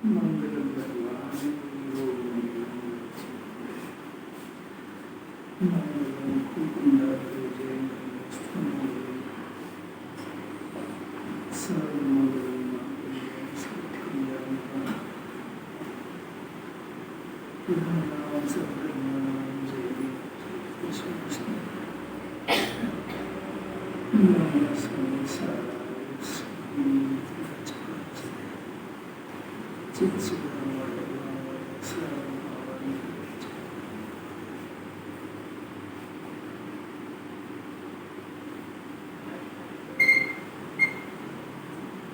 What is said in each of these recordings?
मंगलम भगवान मंगलम कुकुंडारोजे सर्वमंगलम नाम सर्वनाम जय कृष्ण कृष्ण नमः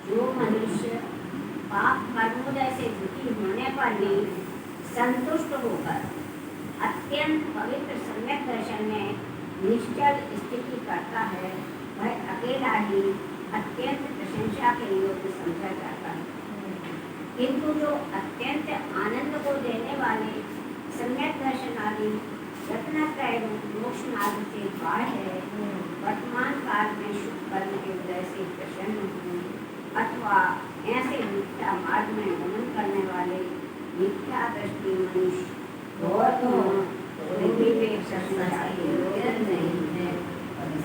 जो मनुष्य पाप कर्मोदय से दुखी होने पर भी संतुष्ट होकर अत्यंत पवित्र सम्यक दर्शन में निश्चल स्थिति करता है, वह अकेला ही अत्यंत प्रशंसा के योग्य समझा जाता है। किंतु जो अत्यंत आनंद को देने वाले सम्यक दर्शन आदि रत्नत्रय मोक्ष मार्ग से बाह्य है, वर्तमान काल में शुभ कर्म के उदय से प्रसन्न हूँ अथवा ऐसे मिथ्या मार्ग में गमन करने वाले मिथ्या दृष्टि मनुष्य नहीं है।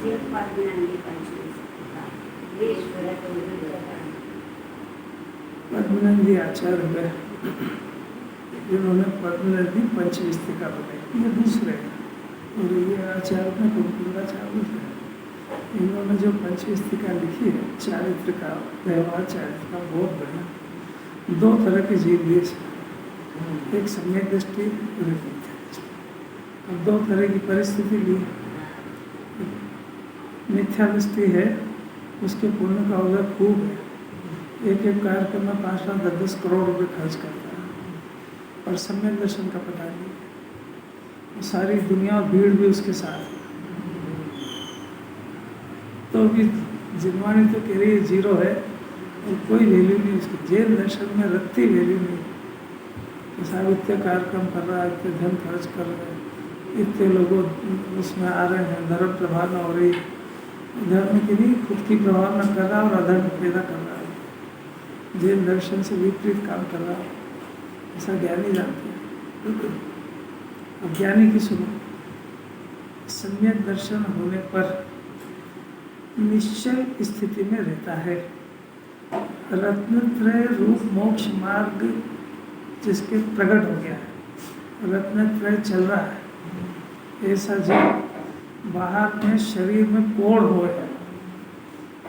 सिर्फ पद्मनंदी पंचमी पद्मनंदी आचार्य है जिन्होंने पद्मनंदी पंचविस्तिका बनाई, ये दूसरे हैं। और ये आचार्य में कुलकुंडाचार्य है। इन्होंने जो पंचविस्तिका लिखी है चारित्र का, व्यवहार चारित्र का, बहुत बढ़िया। दो तरह के जीव दिए, एक सम्यक दृष्टि और एक मिथ्या दृष्टि। अब दो तरह की परिस्थिति ली। मिथ्या दृष्टि है, उसके पुण्य का उदय खूब है, एक एक कार्यक्रम में 5-5, 10-10 करोड़ रुपए खर्च करता है, और सम्यक दर्शन का पता नहीं, सारी दुनिया और भीड़ भी उसके साथ है। तो भी जिनवाणी तो कह रही है जीरो है, और कोई वैल्यू नहीं उसकी। जैन दर्शन में रत्ती वैल्यू नहीं। साहब इतने कार्यक्रम कर रहा है, इतने धन खर्च कर रहे हैं, इतने लोगों उसमें आ रहे हैं, धर्म प्रभाव न हो रही, धर्म की नहीं खुद की प्रभाव न कर रहा और अधर्म पैदा कर रहा है, जैन दर्शन से विपरीत काम कर रहा है, ऐसा ज्ञानी जानते हैं। अब ज्ञानी की सुनो, सम्यक दर्शन होने पर निश्चल स्थिति में रहता है। रत्नत्रय रूप मोक्ष मार्ग जिसके प्रकट हो गया है, रत्नत्रय चल रहा है, ऐसा जीव बाहर में शरीर में कोढ़ हो,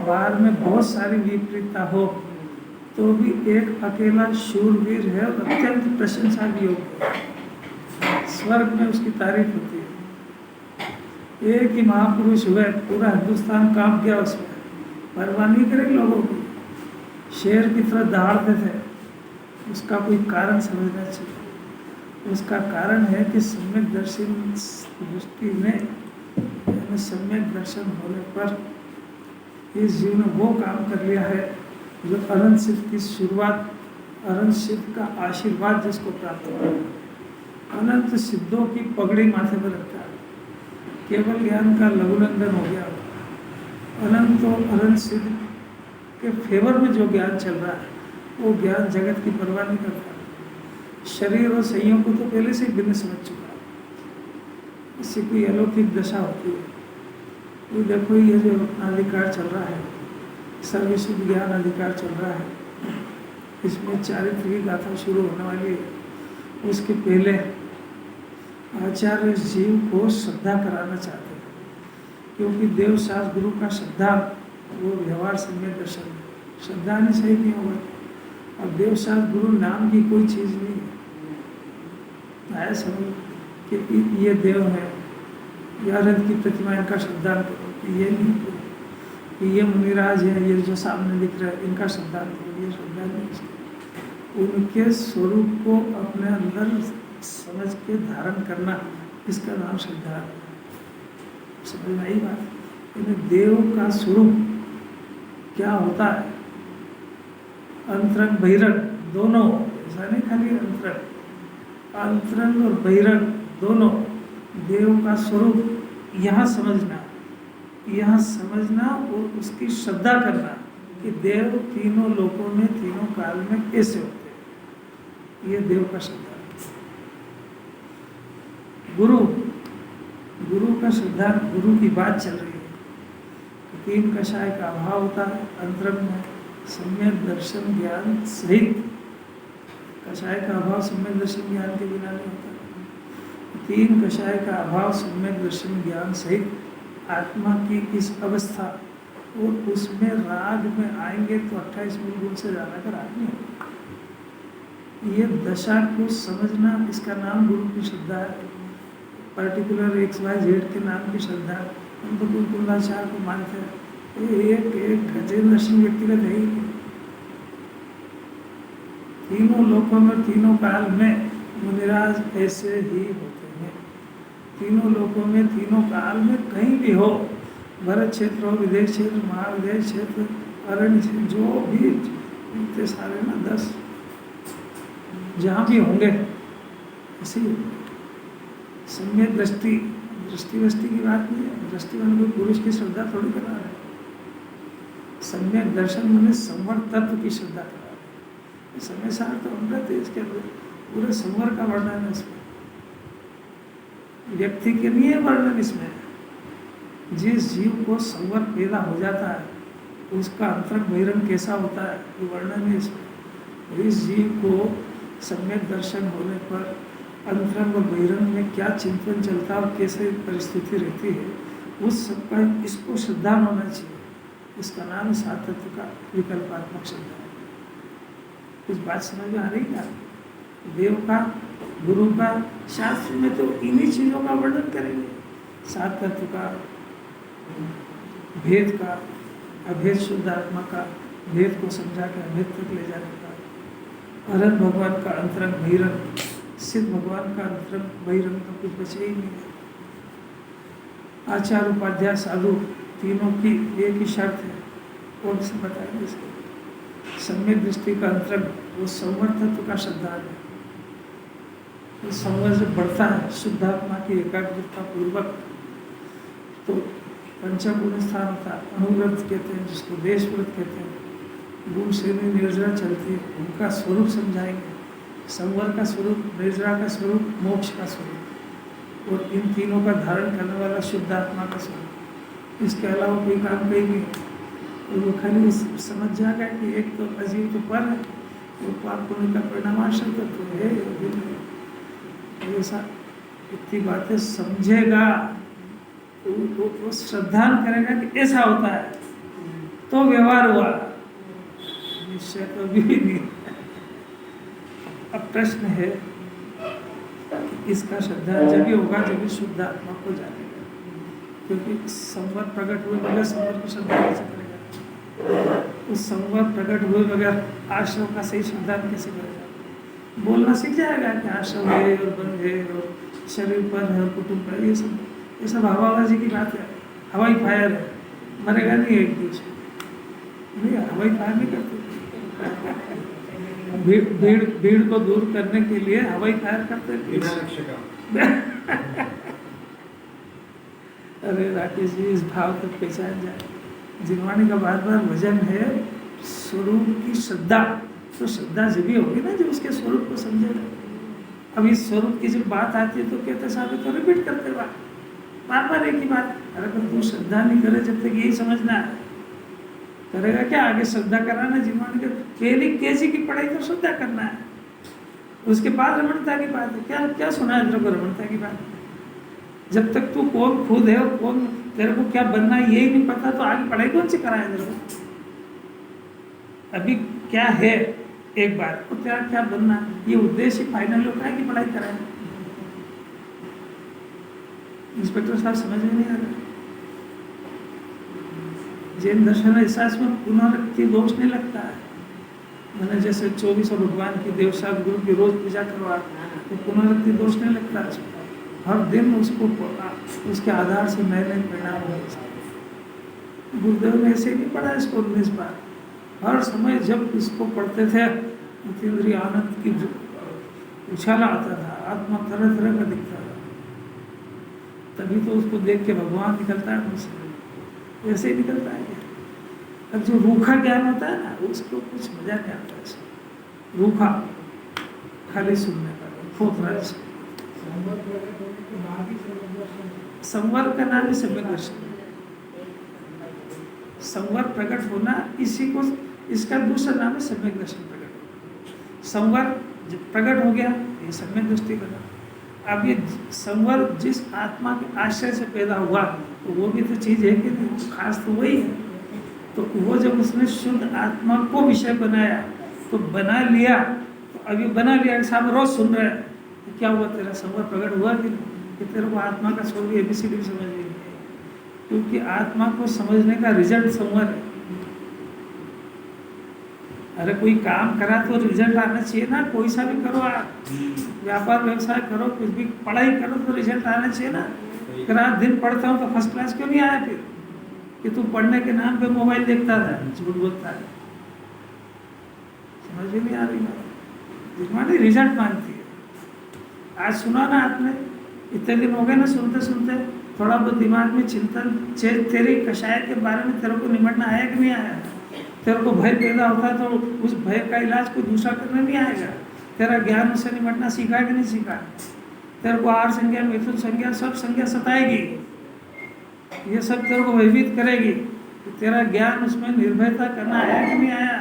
बाहर में बहुत सारी विपरीतता हो, तो भी एक अकेला शूरवीर है और अत्यंत प्रशंसा भी योग्य है। स्वर्ग में उसकी तारीफ होती है। एक ही महापुरुष हुए, पूरा हिंदुस्तान कांप गया उसमें, परवाह नहीं करे लोगों की, शेर की तरह दहाड़ते थे। उसका कोई कारण समझना चाहिए। उसका कारण है कि सम्यक दर्शन दृष्टि में, सम्यक दर्शन होने पर इस जीव ने वो काम कर लिया है जो अनंत सिद्ध की शुरुआत, अनंत सिद्ध का आशीर्वाद जिसको प्राप्त हुआ, अनंत सिद्धों की पगड़ी माथे पर रखता है, केवल ज्ञान का लघुनंदन हो गया। अनंत और अनंत सिद्ध के फेवर में जो ज्ञान चल रहा है, वो ज्ञान जगत की परवाह नहीं करता। शरीर और संयोग को तो पहले से ही भिन्न समझ चुका है। इससे कोई अलौकिक दशा होती है। वो देखो ये जो अधिकार चल रहा है, सर्वसिद्ध ज्ञान अधिकार चल रहा है, इसमें चारित्र की गाथा शुरू होने वाली है। उसके पहले आचार्य जीव को श्रद्धा कराना चाहते हैं, क्योंकि देवशास्त्र गुरु का श्रद्धा वो व्यवहार सम्यक दर्शन, श्रद्धा नहीं सही नहीं होगा। अब देवशास्त्र गुरु नाम की कोई चीज़ नहीं है। आया समझ कि ये देव है, या रथ की प्रतिमा, इनका श्रद्धांत करो, ये नहीं कि ये मुनिराज है, ये जो सामने दिख रहा है इनका श्रद्धांत करो, ये श्रद्धा नहीं। उनके स्वरूप को अपने अंदर समझ के धारण करना, इसका नाम श्रद्धा है। समझ में आई बात? यानी देव का स्वरूप क्या होता है, अंतरंग बहिरंग दोनों, ऐसा नहीं खाली अंतरंग, अंतरंग और बहिरंग दोनों देव का स्वरूप यहाँ समझना और उसकी श्रद्धा करना कि देव तीनों लोकों में तीनों काल में कैसे होते हैं। ये देव का श्रद्धा। गुरु का श्रद्धा, गुरु की बात चल रही है। तो 3 कषाय का अभाव होता है अंतरंग में, सम्यक दर्शन ज्ञान सहित। कषाय का अभाव सम्यक दर्शन ज्ञान के बिना नहीं होता। 3 कषाय का अभाव सम्यक दर्शन ज्ञान सहित आत्मा की इस अवस्था, और उसमें राग में आएंगे तो 28 मूल गुण से ज्यादा का राग नहीं होगा। ये दशा को समझना, इसका नाम गुरु की श्रद्धा है। पर्टिकुलर XYZ के नाम की श्रद्धा। हम तो कुलकुलाचार्य को मानते हैं, एक गजेंद्र सिंह व्यक्तिगत है ही नहीं। तीनों लोकों में, तीनों काल में मुनिराज ऐसे ही होते हैं। तीनों लोकों में, तीनों काल में, कहीं भी हो, भरत क्षेत्र हो, विदेश क्षेत्र, महाविदेश क्षेत्र, अरण्य क्षेत्र, जो भी इतने सारे ना 10 जहाँ भी होंगे ऐसे ही। सम्यक दृष्टि की बात नहीं है। दृष्टि में कोई पुरुष की श्रद्धा थोड़ी करा रहे। सम्यक दर्शन में संवर तत्व की श्रद्धा करा रहे। समय सार तो अमृत है, इसके पूरे संवर का वर्णन है इसमें। व्यक्ति के नहीं है वर्णन इसमें। जिस जीव को संवर पैदा हो जाता है, उसका अंतरंग बहिरंग कैसा होता है, ये वर्णन है इसमें। इस जीव को सम्यक दर्शन होने पर अंतरंग और बहिरंग में क्या चिंतन चलता है और कैसे परिस्थिति रहती है, उस सबका इसको श्रद्धा होना चाहिए। इसका नाम 7 तत्व का विकल्पात्मक श्रद्धा है। कुछ बात समझ में आ रही है? देव का, गुरु का, शास्त्र में तो इन्हीं चीजों का वर्णन करेंगे। 7 तत्व का, भेद का, अभेद शुद्ध आत्मा का, भेद को समझा के अभेद तक ले जाने का, अरहत भगवान का अंतरंग बहिरंग, सिद्ध भगवान का अंतरंग बहिरंग तो कुछ बचे ही नहीं है। आचार्य उपाध्याय साधु तीनों की एक ही शर्त है, कौन से बताएंगे इसको? सम्यक दृष्टि का अंतरंग, वो संवर तत्व का श्रद्धा है। वो संवर जब बढ़ता है शुद्धात्मा की एकाग्रता पूर्वक, तो पंचगुण स्थान होता है, अनुव्रत कहते हैं जिसको, देशव्रत कहते हैं। गुण से निर्जरा चलती है, उनका स्वरूप समझाएंगे। संवर का स्वरूप, निर्जरा का स्वरूप, मोक्ष का स्वरूप, और इन तीनों का धारण करने वाला शुद्ध आत्मा का स्वरूप। इसके अलावा कोई काम कहीं नहीं। तो वो खाली समझ जाएगा कि एक तो अजीब तो पर है, वो पाप पुण्य का परिणामाश्रय तो है, ऐसा इतनी बातें समझेगा तो श्रद्धा करेगा कि ऐसा होता है, तो व्यवहार हुआ। निश्चय तो भी नहीं। अब प्रश्न है कि इसका श्रद्धा जब भी होगा जब भी शुद्ध आत्मा को जानेगा, क्योंकि संवर प्रकट हुए बगैर संवर की श्रद्धा कैसे करेगा? उस संवर प्रकट हुए बगैर आश्रम का सही श्रद्धा कैसे करेगा? बोलना सीख जाएगा कि आश्रम है और बन है और शरीर पर है और कुटुंब पर, ये सब हवाबाजी की बात है। हवाई फायर है, मरेगा नहीं एक दूसरे नहीं, हवाई फायर नहीं करते। भीड़ को दूर करने के लिए हवाई फायर करते हैं। अरे राकेश जी, इस भाव तक पहचान जाए। जिनवाणी का बार बार वजन है स्वरूप की श्रद्धा। तो श्रद्धा जब भी होगी ना जब उसके स्वरूप को समझेगा। अब इस स्वरूप की जब बात आती है तो कहते साहब तो रिपीट करते बार बार एक ही बात। अरे पर तू श्रद्धा नहीं करे जब तक यही समझना है, करेगा क्या? आगे श्रद्धा कराना जीवन के पहली केजी की पढ़ाई तो श्रद्धा करना है, उसके बाद रमणता की बात है। क्या क्या सुना है तेरे को रमणता की बात? जब तक तू कौन खुद है और कौन तेरे को क्या बनना है यही नहीं पता, तो आगे पढ़ाई कौन सी कराए तेरे को? अभी क्या है एक बार तो तेरा क्या बनना, ये उद्देश्य फाइनल होता है कि पढ़ाई कराए। इंस्पेक्टर साहब समझ में नहीं आ रहा। जैन दर्शन ऐसा इसमें पुनरावृत्ति दोष नहीं लगता है। मैंने जैसे 24 भगवान की देवसा गुरु की रोज पूजा करवा तो पुनरावृत्ति दोष नहीं लगता है। हर दिन उसको उसके आधार से नए नए परिणाम हो। गुरुदेव ने ऐसे नहीं पढ़ा इसको 19 बार। हर समय जब इसको पढ़ते थे इंद्रिय आनंद की उछाला आता था, आत्मा तरह तरह का दिखता था। तभी तो उसको देख के भगवान निकलता है मुझसे, वैसे ही निकलता है। अब जो रूखा ज्ञान होता है ना उसको कुछ मजा नहीं आता है। रूखा खाली सुनने का फूकना। संवर का नाम ही सम्यक दर्शन है। संवर प्रकट होना, इसी को इसका दूसरा नाम है सम्यक दर्शन प्रकट होना। संवर जब प्रकट हो गया ये सम्यक दृष्टि बना। अब ये संवर जिस आत्मा के आश्रय से पैदा हुआ तो वो भी तो चीज है कि नहीं, खास तो वही है। तो वो जब उसने शुद्ध आत्मा को विषय बनाया तो बना लिया, तो अभी बना लिया साहब रोज सुन रहे हैं तो क्या हुआ, तेरा संवर प्रकट हुआ कि नहीं? कि तेरे को आत्मा का स्वरूप ABCD भी समझ नहीं है, क्योंकि आत्मा को समझने का रिजल्ट संवर है। अरे कोई काम करा तो रिजल्ट आना चाहिए ना, कोई सा भी करो आप, व्यापार व्यवसाय करो, कुछ भी पढ़ाई करो तो रिजल्ट आना चाहिए ना। अगर आज दिन पढ़ता हूँ तो फर्स्ट क्लास क्यों नहीं आया फिर? कि तू पढ़ने के नाम पे मोबाइल देखता था, झूठ बोलता है। समझ में नहीं आ रही बात, जिसमानी रिजल्ट मांगती है। आज सुना ना आपने, इतने दिन हो गए ना सुनते सुनते, थोड़ा बहुत दिमाग में चिंतन, तेरी कषाय के बारे में तेरे को निपटना आया कि नहीं आया? तेरे को भय पैदा होता है तो उस भय का इलाज कोई दूसरा करने नहीं आएगा। तेरा ज्ञान उससे निपटना सीखा कि नहीं सीखा? तेरे को आहार संज्ञा, मिथुन संज्ञा, सब संज्ञा सताएगी, ये सब तेरे को भयभीत करेगी। तो तेरा ज्ञान उसमें निर्भयता करना आया कि नहीं आया?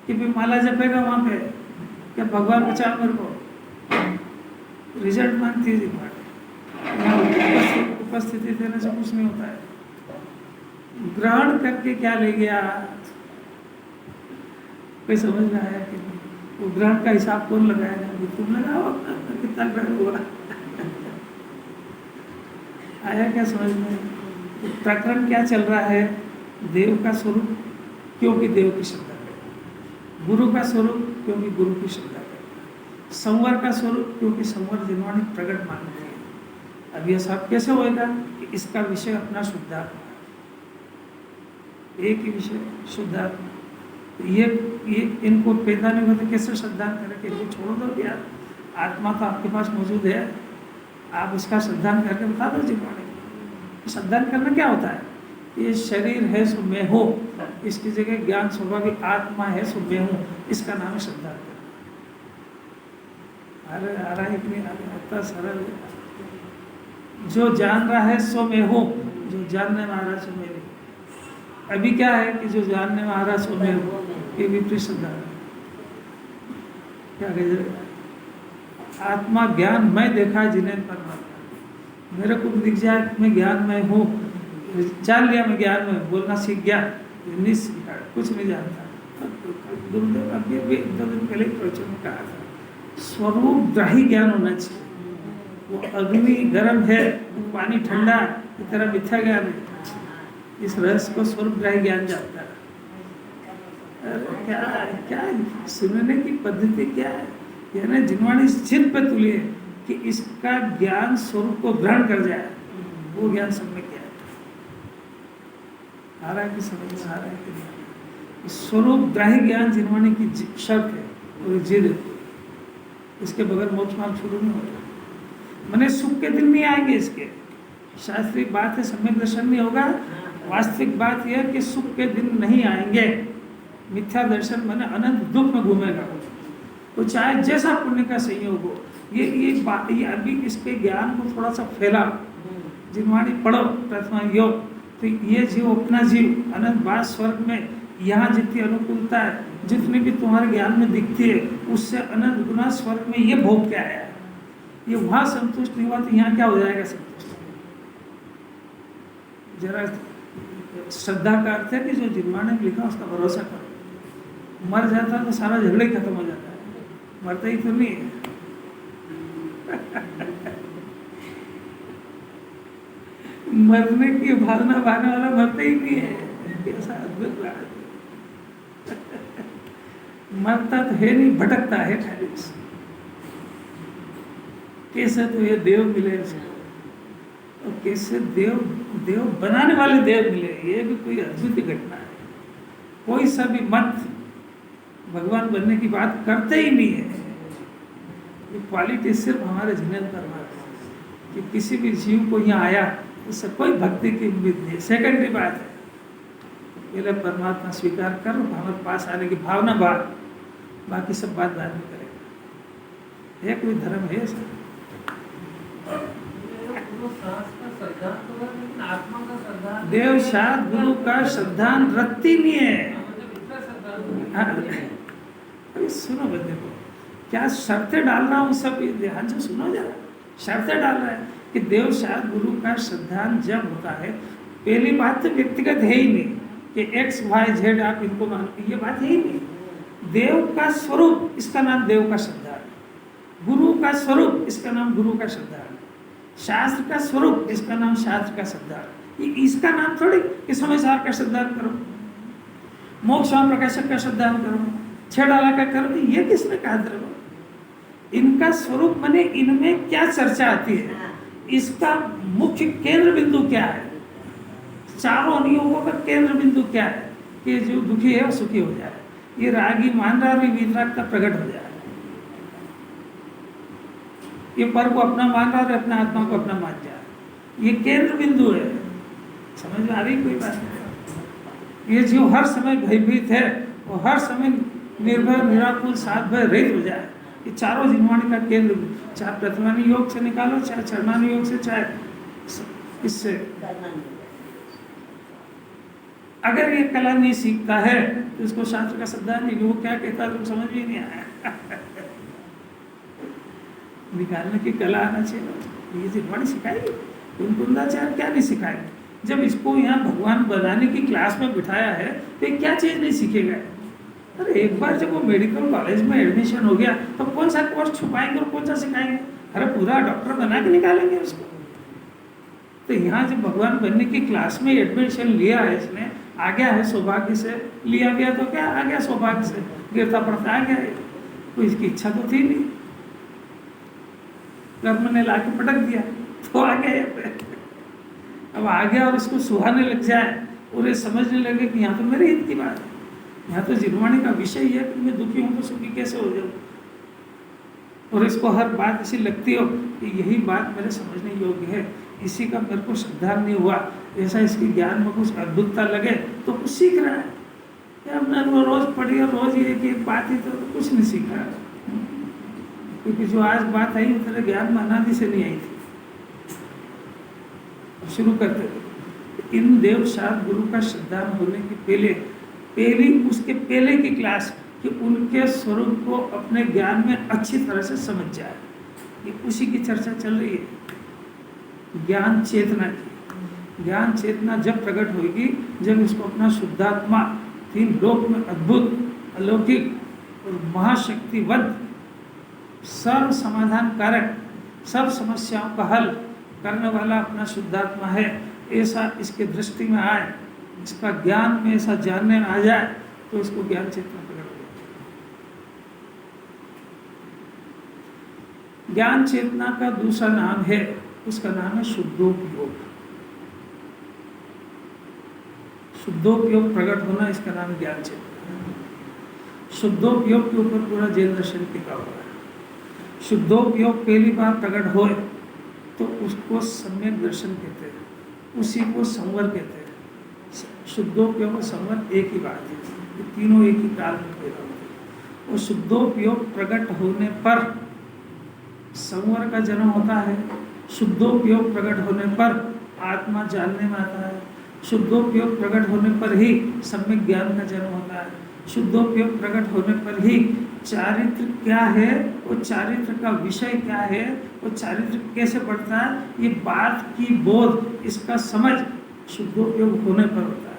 कि भी माला जपेगा वहाँ पे, क्या भगवान बचाओ मेरे को? रिजल्ट मांगती है दिमाग। उपस्थिति देने से कुछ नहीं होता है। ग्रहण करके क्या ले गया, कोई समझ में आया कि नहीं? वो ग्रहण का हिसाब कौन लगाएगा? तुम लगाओ अपना, कितना ग्रहण हुआ आया क्या समझ में? प्रकरण क्या चल रहा है? देव का स्वरूप क्योंकि देव की श्रद्धा करें, गुरु का स्वरूप क्योंकि गुरु की श्रद्धा करें, संवर का स्वरूप क्योंकि संवर जिन्होंने प्रकट मानते हैं। अब यह सब कैसे होएगा कि इसका विषय अपना शुद्धात्मा, एक ही विषय शुद्धात्मा। तो ये इनको पैदा नहीं होते कैसे श्रद्धा करें? इनको छोड़ दो यार, आत्मा तो आपके पास मौजूद है, आप उसका श्रद्धा करके बता दो जिन्होंने। श्रद्धा करना क्या होता है? ये शरीर है सो मैं हूँ, इसकी जगह ज्ञान स्वाभाविक आत्मा है सो मैं हूँ, इसका नाम है श्रद्धा करना। अरे आ रहा है कि नहीं आ रहा? इतना सरल है। जो जान रहा है सो मैं हूँ, जो जानने में आ रहा है सो मैं नहीं। अभी क्या है कि जो जानने में आ रहा है सो मैं हूँ, ये विपरीत श्रद्धा है। क्या कह? आत्मा ज्ञान मैं देखा जिन्हें परमात्मा, मेरे को दिख जाए मैं ज्ञान में हूँ, जान लिया मैं ज्ञान में, बोलना सीख गया, नहीं सीखा, कुछ नहीं जानता। गुरुदेव अभी एक दो दिन पहले प्रवचन में कहा था, स्वरूप ग्राही ज्ञान होना चाहिए। वो अग्नि गर्म है, पानी ठंडा, इस तरह मिथ्या ज्ञान है। इस रहस्य को स्वरूप ग्राही ज्ञान जानता है। क्या क्या सुनने की पद्धति क्या है? यानी जिन्होंने इस चिन्ह पे तुली है कि इसका ज्ञान स्वरूप को ग्रहण कर जाए, वो ज्ञान सब में क्या है? आ रहा है कि समझ में आ रहा है कि नहीं? स्वरूप ग्राही ज्ञान जिन्होंने की शर्त है और जिद है, इसके बगैर मोक्ष मार्ग शुरू नहीं होगा। मैंने सुख के दिन नहीं आएंगे इसके, शास्त्रीय बात है, सम्यक दर्शन नहीं होगा। वास्तविक बात यह है कि सुख के दिन नहीं आएंगे। मिथ्या दर्शन मैंने अनंत दुख में घूमेगा वो, चाहे जैसा पुण्य का संयोग हो। ये अभी इसके ज्ञान को थोड़ा सा फैला, जिनवाणी पढ़ो प्रथमा योग, तो ये जीव अपना जीव अनंत बात स्वर्ग में, यहाँ जितनी अनुकूलता है, जितनी भी तुम्हारे ज्ञान में दिखती है, उससे अनंत गुना स्वर्ग में ये भोग क्या है? ये वहाँ संतुष्ट नहीं हुआ तो यहाँ क्या हो जाएगा संतुष्ट? जरा श्रद्धा का अर्थ है कि जो जिन्होंने लिखा उसका भरोसा करो। मर जाता तो सारा झगड़ा ही खत्म हो जाता है, मरता ही तो नहीं है। मरने की भावना पाने वाला मरता ही नहीं है, कैसा अद्भुत बात। मरता तो है नहीं, भटकता है खाली। कैसे तो ये देव मिले इसको, और कैसे देव बनाने वाले देव मिले, ये भी कोई अद्भुत घटना है। कोई सा भी मत भगवान बनने की बात करते ही नहीं है। ये क्वालिटी सिर्फ हमारे जिनेन्द्र परमात्मा कि किसी भी जीव को यहाँ आया उससे कोई भक्ति की उम्मीद नहीं। सेकेंडरी बात है, पहले परमात्मा स्वीकार करो, हमारे पास आने की भावना बात, बाकी सब बात बाद में करेगा। है कोई धर्म है ऐसा? देव शाद गुरु का श्रद्धान रत्ती नहीं है। अरे सुनो बंदे को, क्या शर्तें डाल रहा हूँ सब, ध्यान से सुनो जरा। शर्तें डाल रहा है कि देव शाद गुरु का श्रद्धान जब होता है, पहली बात तो व्यक्तिगत है ही नहीं कि एक्स वाई जेड आप इनको मानो, ये बात है ही नहीं। देव का स्वरूप, इसका नाम देव का श्रद्धा है। गुरु का स्वरूप, इसका नाम गुरु का श्रद्धा है। शास्त्र का स्वरूप, इसका नाम शास्त्र का श्रद्धा है। ये इसका नाम थोड़ी कि समय सार का श्रद्धा करो, मोक्ष स्वामी प्रकाशक का श्रद्धा करो, छेड़ाला का करो, ये किसने कहा करो? इनका स्वरूप माने इनमें क्या चर्चा आती है, इसका मुख्य केंद्र बिंदु क्या है, चारों अनुयोगों का केंद्र बिंदु क्या है कि जो दुखी है वो सुखी हो जाए, ये रागी मान रहा है, वीतरागता प्रकट हो जाए, ये पर को अपना मान रहा है, अपना आत्मा को अपना मान जाए, ये केंद्र बिंदु है। समझ में आ रही कोई बात नहीं? ये जो हर समय भयभीत है वो हर समय निर्भय निराकुल साध भय रहित हो जाए, ये चारों जिनवाणी का केंद्र, चाहे प्रतिमानी योग से निकालो, चाहे चरणानी योग से, चाहे इससे। अगर ये कला नहीं सीखता है तो इसको शास्त्र का श्रद्धा नहीं, वो क्या कहता है तुम समझ भी नहीं आया। निकालने की कला आना चाहिए, ये जिनवाणी सिखाएगी, कुंदाचार्य क्या नहीं सिखाएगी? जब इसको यहाँ भगवान बनाने की क्लास में बिठाया है तो ये क्या चीज़ नहीं सीखेगा? अरे एक बार जब वो मेडिकल कॉलेज में एडमिशन हो गया तो कौन सा कोर्स छुपाएंगे और कौन सा सिखाएंगे? अरे पूरा डॉक्टर बना के निकालेंगे उसको। तो यहाँ जब भगवान बनने की क्लास में एडमिशन लिया है इसने, आ गया है सौभाग्य से, लिया गया तो क्या आ गया सौभाग्य से, गिरता पड़ता आ गया है, तो इसकी इच्छा तो थी नहीं, कर्म ने लाके पटक दिया तो आ गया पे। अब आ गया और इसको सुहाने लग जाए और ये समझने लगे कि यहाँ तो मेरे हित की बात है, यहाँ तो जिनवाणी का विषय है कि मैं दुखी हूँ तो सुखी कैसे हो जाऊँ, और इसको हर बात ऐसी लगती हो कि यही बात मेरे समझने योग्य है, इसी का मेरे को श्रद्धा नहीं हुआ, ऐसा इसके ज्ञान में कुछ अद्भुतता लगे तो कुछ सीख रहा है। हमने वो रोज पढ़ी और रोज ये एक बात ही तो कुछ नहीं सीखा, क्योंकि जो आज बात आई वो तेरे ज्ञान में अनादि से नहीं आई थी। शुरू करते थे इन देव शाद गुरु का श्रद्धा होने के पहले उसके पहले की क्लास कि उनके स्वरूप को अपने ज्ञान में अच्छी तरह से समझ जाए, ये उसी की चर्चा चल रही है। ज्ञान चेतना की, ज्ञान चेतना जब प्रकट होगी जब इसको अपना शुद्धात्मा तीन लोक में अद्भुत अलौकिक और महाशक्तिवंत सर्व समाधान कारक सब समस्याओं का हल करने वाला अपना शुद्धात्मा है, ऐसा इसके दृष्टि में आए, इसका ज्ञान में ऐसा जानने में आ जाए तो इसको ज्ञान चेतना प्रकट हो जाए। ज्ञान चेतना का दूसरा नाम है, उसका नाम है शुद्धोपयोग। शुद्धोपयोग प्रकट होना, इसका नाम ज्ञान चेतना। शुद्धोपयोग के ऊपर पूरा जैन दर्शन टिका हुआ है। शुद्धोपयोग पहली बार प्रकट होए तो उसको सम्यक दर्शन कहते हैं, उसी को संवर कहते हैं। शुद्धोपयोग और संवर एक ही बात है, ये तीनों एक ही काल में पैदा होते हैं। और शुद्धोपयोग प्रकट होने पर संवर का जन्म होता है, शुद्धोपयोग प्रकट होने पर आत्मा जानने में आता है, शुद्धोपयोग प्रकट होने पर ही सम्यक ज्ञान का जन्म होता है, शुद्धोपयोग प्रकट होने पर ही चारित्र क्या है और चारित्र का विषय क्या है और चारित्र कैसे बढ़ता है, ये बात की बोध, इसका समझ शुद्धोपयोग होने पर होता है।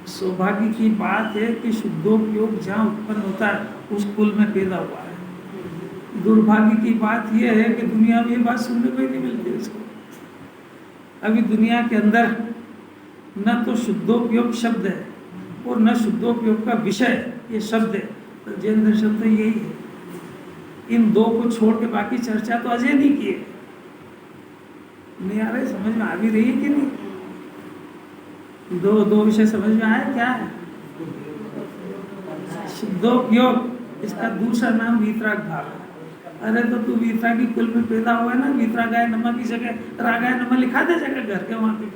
सौभाग्य की बात है कि शुद्धोपयोग जहाँ उत्पन्न होता है उस कुल में पैदा हुआ है। दुर्भाग्य की बात यह है कि दुनिया में ये बात सुनने को ही नहीं मिलती इसको। अभी दुनिया के अंदर न तो शुद्धोपयोग शब्द है और न शुद्धोपयोग का विषय ये शब्द है, तो जैन दर्शन तो यही है। इन दो को छोड़ के बाकी चर्चा तो अजय नहीं किए। नहीं आ रहे, समझ में आ भी रही है कि नहीं? दो विषय समझ में आया क्या है? शुद्धोपयोग, इसका दूसरा नाम वीतराग भाव है। अरे तो तू वीतरागी कुल में पैदा हुआ है ना, वीतरागाय नमः की जगह रागाय नमः लिखा दे जगह घर के वहां पे।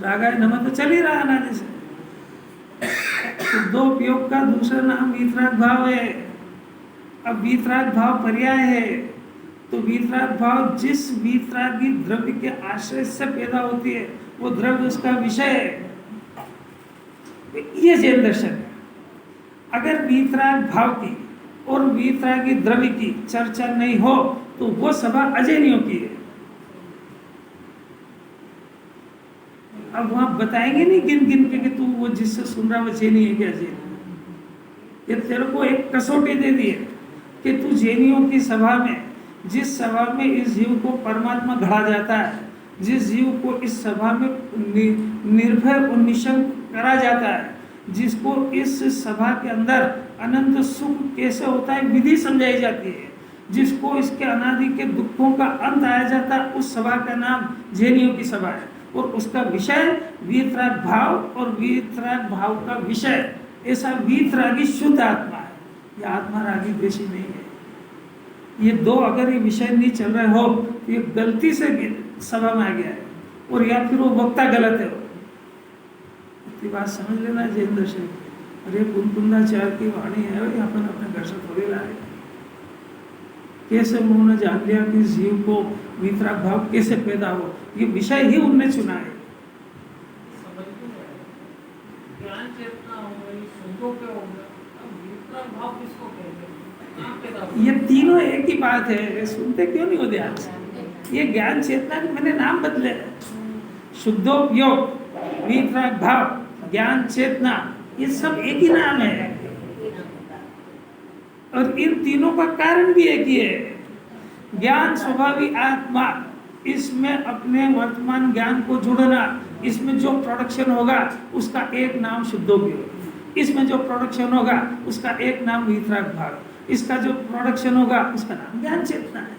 रागाय नमः तो चल ही रहा अनादि से, शुद्धोपयोग का दूसरा नाम वीतराग भाव है। अब वीतराग भाव पर्याय है, तो वीतराग भाव जिस वीतरागी द्रव्य के आश्रय से पैदा होती है वो द्रव्य उसका विषय है। ये जैन दर्शन है। अगर वीतराग भाव की और वीतरागी द्रव्य की चर्चा नहीं हो तो वो सभा अजैनियों की है। अब वहां बताएंगे नहीं गिन गिन के कि तू वो जिससे सुन रहा वो जैनी है क्या जैनी। ये तेरे को एक कसौटी दे दी है कि तू जैनियों की सभा में, जिस सभा में इस जीव को परमात्मा गढ़ा जाता है, जिस जीव को इस सभा में निर्भय और निशंक करा जाता है, जिसको इस सभा के अंदर अनंत सुख कैसे होता है विधि समझाई जाती है, जिसको इसके अनादि के दुखों का अंत आया जाता है, उस सभा का नाम जैनियों की सभा है। और उसका विषय वीतराग भाव और वीतराग भाव का विषय ऐसा वीतरागी शुद्ध आत्मा है। यह आत्मा रागी द्वेषी नहीं है। ये दो अगर ये विषय नहीं चल रहे हो तो ये गलती से सभा में आ गया है, और या फिर वो वक्ता गलत है। इतनी बात समझ लेना जैन दर्शन। अरे कुंकुंदाचार्य की वाणी है, यहाँ पर अपने घर से थोड़ी लाए। कैसे उन्होंने जान लिया कि जीव को वीतराग भाव कैसे पैदा हो, ये विषय ही उनने चुना है। ज्ञान चेतना हो गई, शुद्धों पे हो गया, अब वीतराग भाव किसको कहते हैं? कहाँ पैदा होता है? ये तीनों एक ही बात है, सुनते क्यों नहीं हो ध्यान से? ये ज्ञान चेतना के मैंने नाम बदले, शुद्धोपयोग, वीतराग भाव, ज्ञान चेतना, ये सब एक ही नाम है। और इन तीनों का कारण भी एक ही है। ज्ञान स्वभावी आत्मा, इसमें अपने वर्तमान ज्ञान को जुड़ना, इसमें जो प्रोडक्शन होगा उसका एक नाम शुद्धोपयोग, इसमें जो प्रोडक्शन होगा उसका एक नाम वीतराग भाव, इसका जो प्रोडक्शन होगा उसका नाम ज्ञान चेतना है,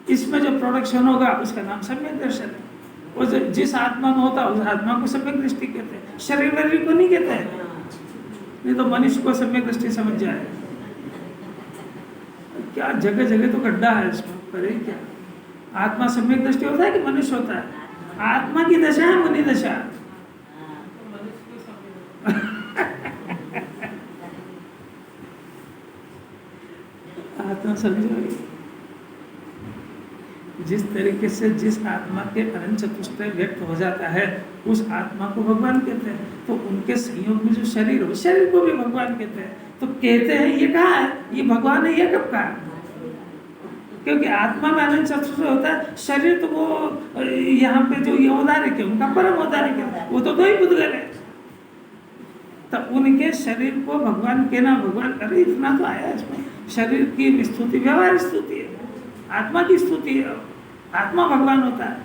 इसमें जो प्रोडक्शन होगा उसका नाम सम्यक दर्शन है। और जिस आत्मा में होता है उस आत्मा को सम्यक दृष्टि कहते हैं, शरीर वरीर को नहीं कहते हैं। नहीं तो मनुष्य को सम्यक दृष्टि समझ जाए। क्या जगह जगह तो गड्ढा है इसमें, पर क्या आत्मा सम्यक दृष्टि होता है कि मनुष्य होता है? आत्मा की दशा है मुनि दशा। आत्मा समझो, जिस तरीके से जिस आत्मा के अनंत चतुष्टय व्यक्त हो जाता है उस आत्मा को भगवान कहते हैं। तो उनके संयोग में जो शरीर हो, शरीर को भी भगवान कहते हैं। तो कहते हैं ये कहाँ है, ये भगवान है, ये कब कहा? क्योंकि आत्मा में अनंत चतुष्टय होता है, शरीर तो वो यहाँ पे जो ये अवतारिक है उनका परम अवतारिक है, वो तो दो ही पुद्गल है। तब उनके शरीर को भगवान कहना, भगवान अरे इतना तो आया इसमें। शरीर की स्तुति व्यवहार स्तुति है, आत्मा की स्तुति है, आत्मा भगवान होता है।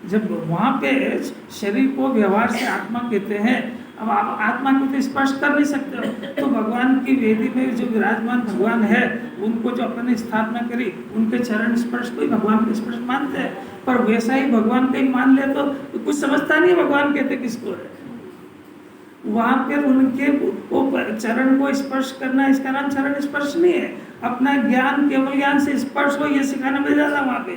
जब वहाँ पे शरीर को व्यवहार से आत्मा कहते हैं, अब आप आत्मा को तो स्पर्श कर नहीं सकते हो, तो भगवान की वेदी में जो विराजमान भगवान है उनको जो अपन ने स्थापना करी, उनके चरण स्पर्श को ही भगवान के स्पर्श मानते हैं। पर वैसा ही भगवान का ही मान ले तो कुछ समझता नहीं भगवान कहते किसको है। वहाँ पर उनके चरण को स्पर्श करना, इसका नाम चरण स्पर्श नहीं है। अपना ज्ञान केवल ज्ञान से स्पर्श हो, ये सिखाना मिल जाता वहाँ पे।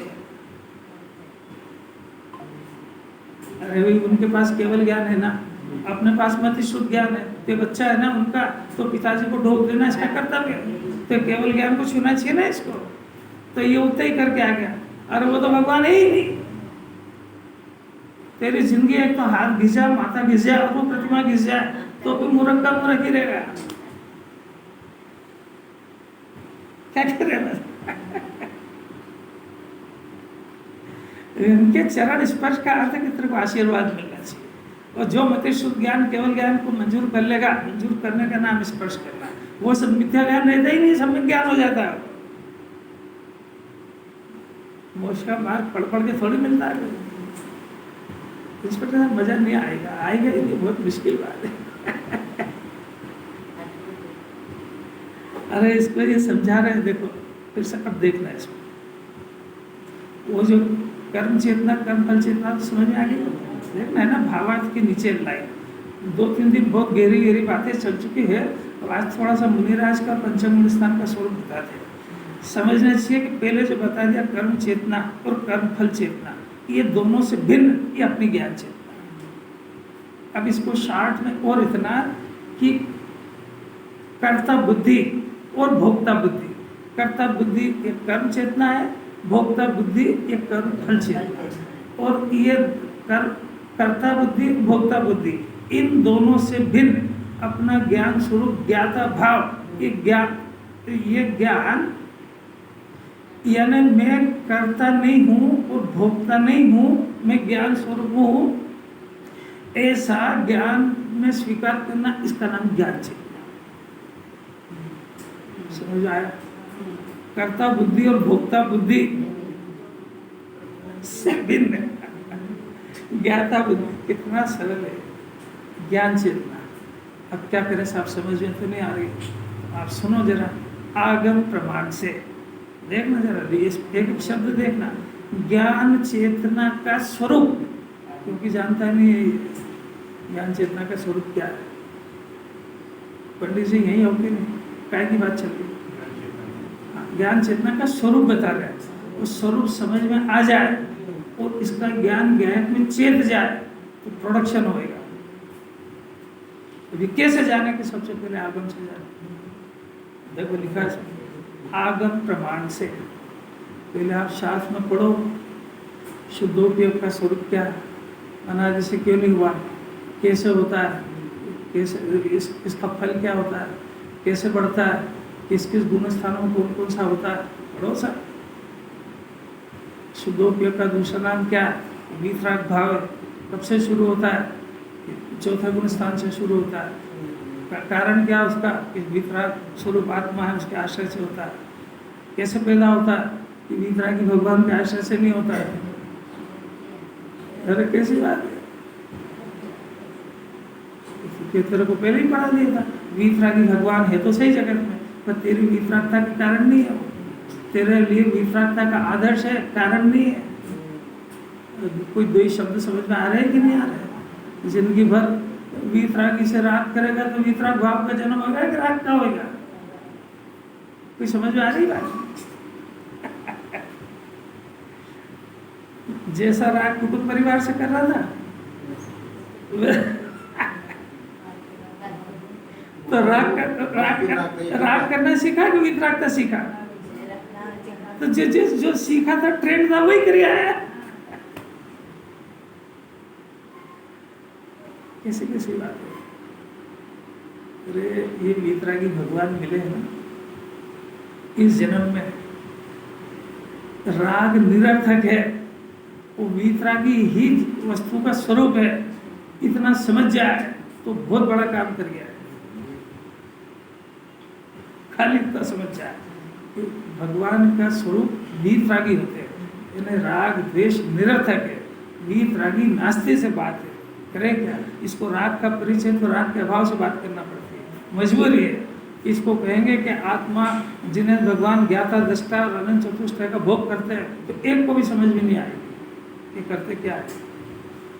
अरे भाई उनके पास केवल ज्ञान है ना, अपने पास मत शुद्ध ज्ञान है। तो बच्चा है ना उनका, तो पिताजी को ढोक देना इसका कर्तव्य है। तो केवल ज्ञान को छूना चाहिए ना इसको। तो ये उतना ही करके आ गया, अरे वो तो भगवान है ही नहीं। तेरी जिंदगी एक तो हाथ घिस जाए, माथा घिस जाए और वो प्रतिमा घिस जाए तो कोई मूर्ख का मूर्ख ही रहेगा। क्या करेगा? इनके चरण स्पर्श का अर्थ है कि तेरे को आशीर्वाद मिलना चाहिए। और जो मति शुद्ध ज्ञान केवल ज्ञान को मंजूर कर लेगा, मंजूर करने का नाम स्पर्श करना, वो सब मिथ्या ज्ञान रहता ही नहीं, सम्यक ज्ञान हो जाता है। मोक्ष का मार्ग पढ़ पढ़ के थोड़ी मिलता है, इस पर मजा नहीं आएगा, आएगा ही नहीं, बहुत मुश्किल बात है। अरे इसको ये समझा रहे हैं, देखो फिर से अब देखना इसको। वो जो कर्म चेतना कर्म फल चेतना तो समझ में आ गई, देखना है ना भावार्थ के नीचे लाइन। 2-3 दिन बहुत गहरी गहरी बातें चल चुकी है। अब आज थोड़ा सा मुनिराज का पंचम स्थान का स्वरूप बताते हैं। समझना चाहिए कि पहले जो बता दिया कर्म चेतना और कर्म फल चेतना, ये दोनों से भिन्न ये अपनी ज्ञान चेतना। अब इसको शार्ट में और इतना कि कर्ता बुद्धि और भोक्ता बुद्धि। कर्ता बुद्धि एक कर्म चेतना है, भोक्ता बुद्धि एक कर्म फल चेतना है। और ये कर्ता बुद्धि भोक्ता बुद्धि इन दोनों से भिन्न अपना ज्ञान स्वरूप ज्ञाता भाव, ये ज्ञान यानी मैं कर्ता नहीं हूँ और भोक्ता नहीं हूँ, मैं ज्ञान स्वरूप हूँ, ऐसा ज्ञान में स्वीकार करना, इसका नाम ज्ञान चेतना। समझ आया? कर्ता बुद्धि और भोक्ता बुद्धि से भिन्न ज्ञाता बुद्धि। कितना सरल है ज्ञान चेतना। अब क्या करें साहब, समझ में तो नहीं आ रही, आप सुनो जरा। आगम प्रमाण से देखना जरा, एक शब्द देखना, ज्ञान चेतना का स्वरूप, क्योंकि जानता नहीं है ज्ञान चेतना का स्वरूप क्या है। पंडित जी यही होते नहीं, काय की बात चल रही, ज्ञान चेतना का स्वरूप बता रहे हैं। उस स्वरूप समझ में आ जाए और इसका ज्ञान ज्ञान में चेत जाए तो प्रोडक्शन होएगा। अभी कैसे जाने के, सबसे पहले आगम से जाने। देखो लिखा है आगम प्रमाण से। पहले आप शास्त्र में पढ़ो शुद्धोपयोग का स्वरूप क्या है, अनादि से क्यों नहीं हुआ, कैसे होता है, कैसे इसका फल क्या होता है, कैसे बढ़ता है, किस किस गुण स्थानों में कौन कौन सा होता है, पढ़ो सा। शुद्धोपयोग का दूसरा नाम क्या है, वीतराग भाव है। कब से शुरू होता है, चौथा गुण स्थान से शुरू होता है। कारण क्या उसका, कि वीतराग स्वरूप आत्मा है, उसके आश्रय से होता है। कैसे पैदा होता है, कि वीतरागी भगवान के आश्रय से नहीं होता है। अरे कैसी बात है, तेरे को पहले ही पढ़ा दिया था, वीतरागी भगवान है तो सही जगत में, पर तेरी वीतरागता के कारण नहीं है, तेरे लिए वीतरागता का आदर्श है, कारण नहीं है। कोई दो ही शब्द समझ में आ रहे हैं कि नहीं आ रहे हैं? जिंदगी भर वीतरागी से राग करेगा तो वीतराग भाव का जन्म होगा कि राग का होगा? कोई समझ में आ रही बात? जैसा राग कुटुंब परिवार से कर रहा था तो राग करना सीखा कि वीतरागता सीखा? तो जो सीखा था, ट्रेंड था, वही कर आया। कैसी कैसी बात है। अरे ये वीतरागी भगवान मिले हैं ना, इस जन्म में राग निरर्थक है, वो वीतरागी ही वस्तु का स्वरूप है, इतना समझ जाए तो बहुत बड़ा काम कर गया है। खाली इतना समझ जाए कि भगवान का स्वरूप वीतरागी होते हैं, यानी राग द्वेष निरर्थक है। वीतरागी नास्ते से बात है, करें क्या? इसको राग का परिचय तो राग के अभाव से बात करना पड़ती है, मजबूरी है। इसको कहेंगे कि आत्मा जिन्हें भगवान ज्ञाता दृष्टा और अनंत चतुष्टय का भोग करते हैं, तो एक को भी समझ में नहीं आएगी ये करते क्या है,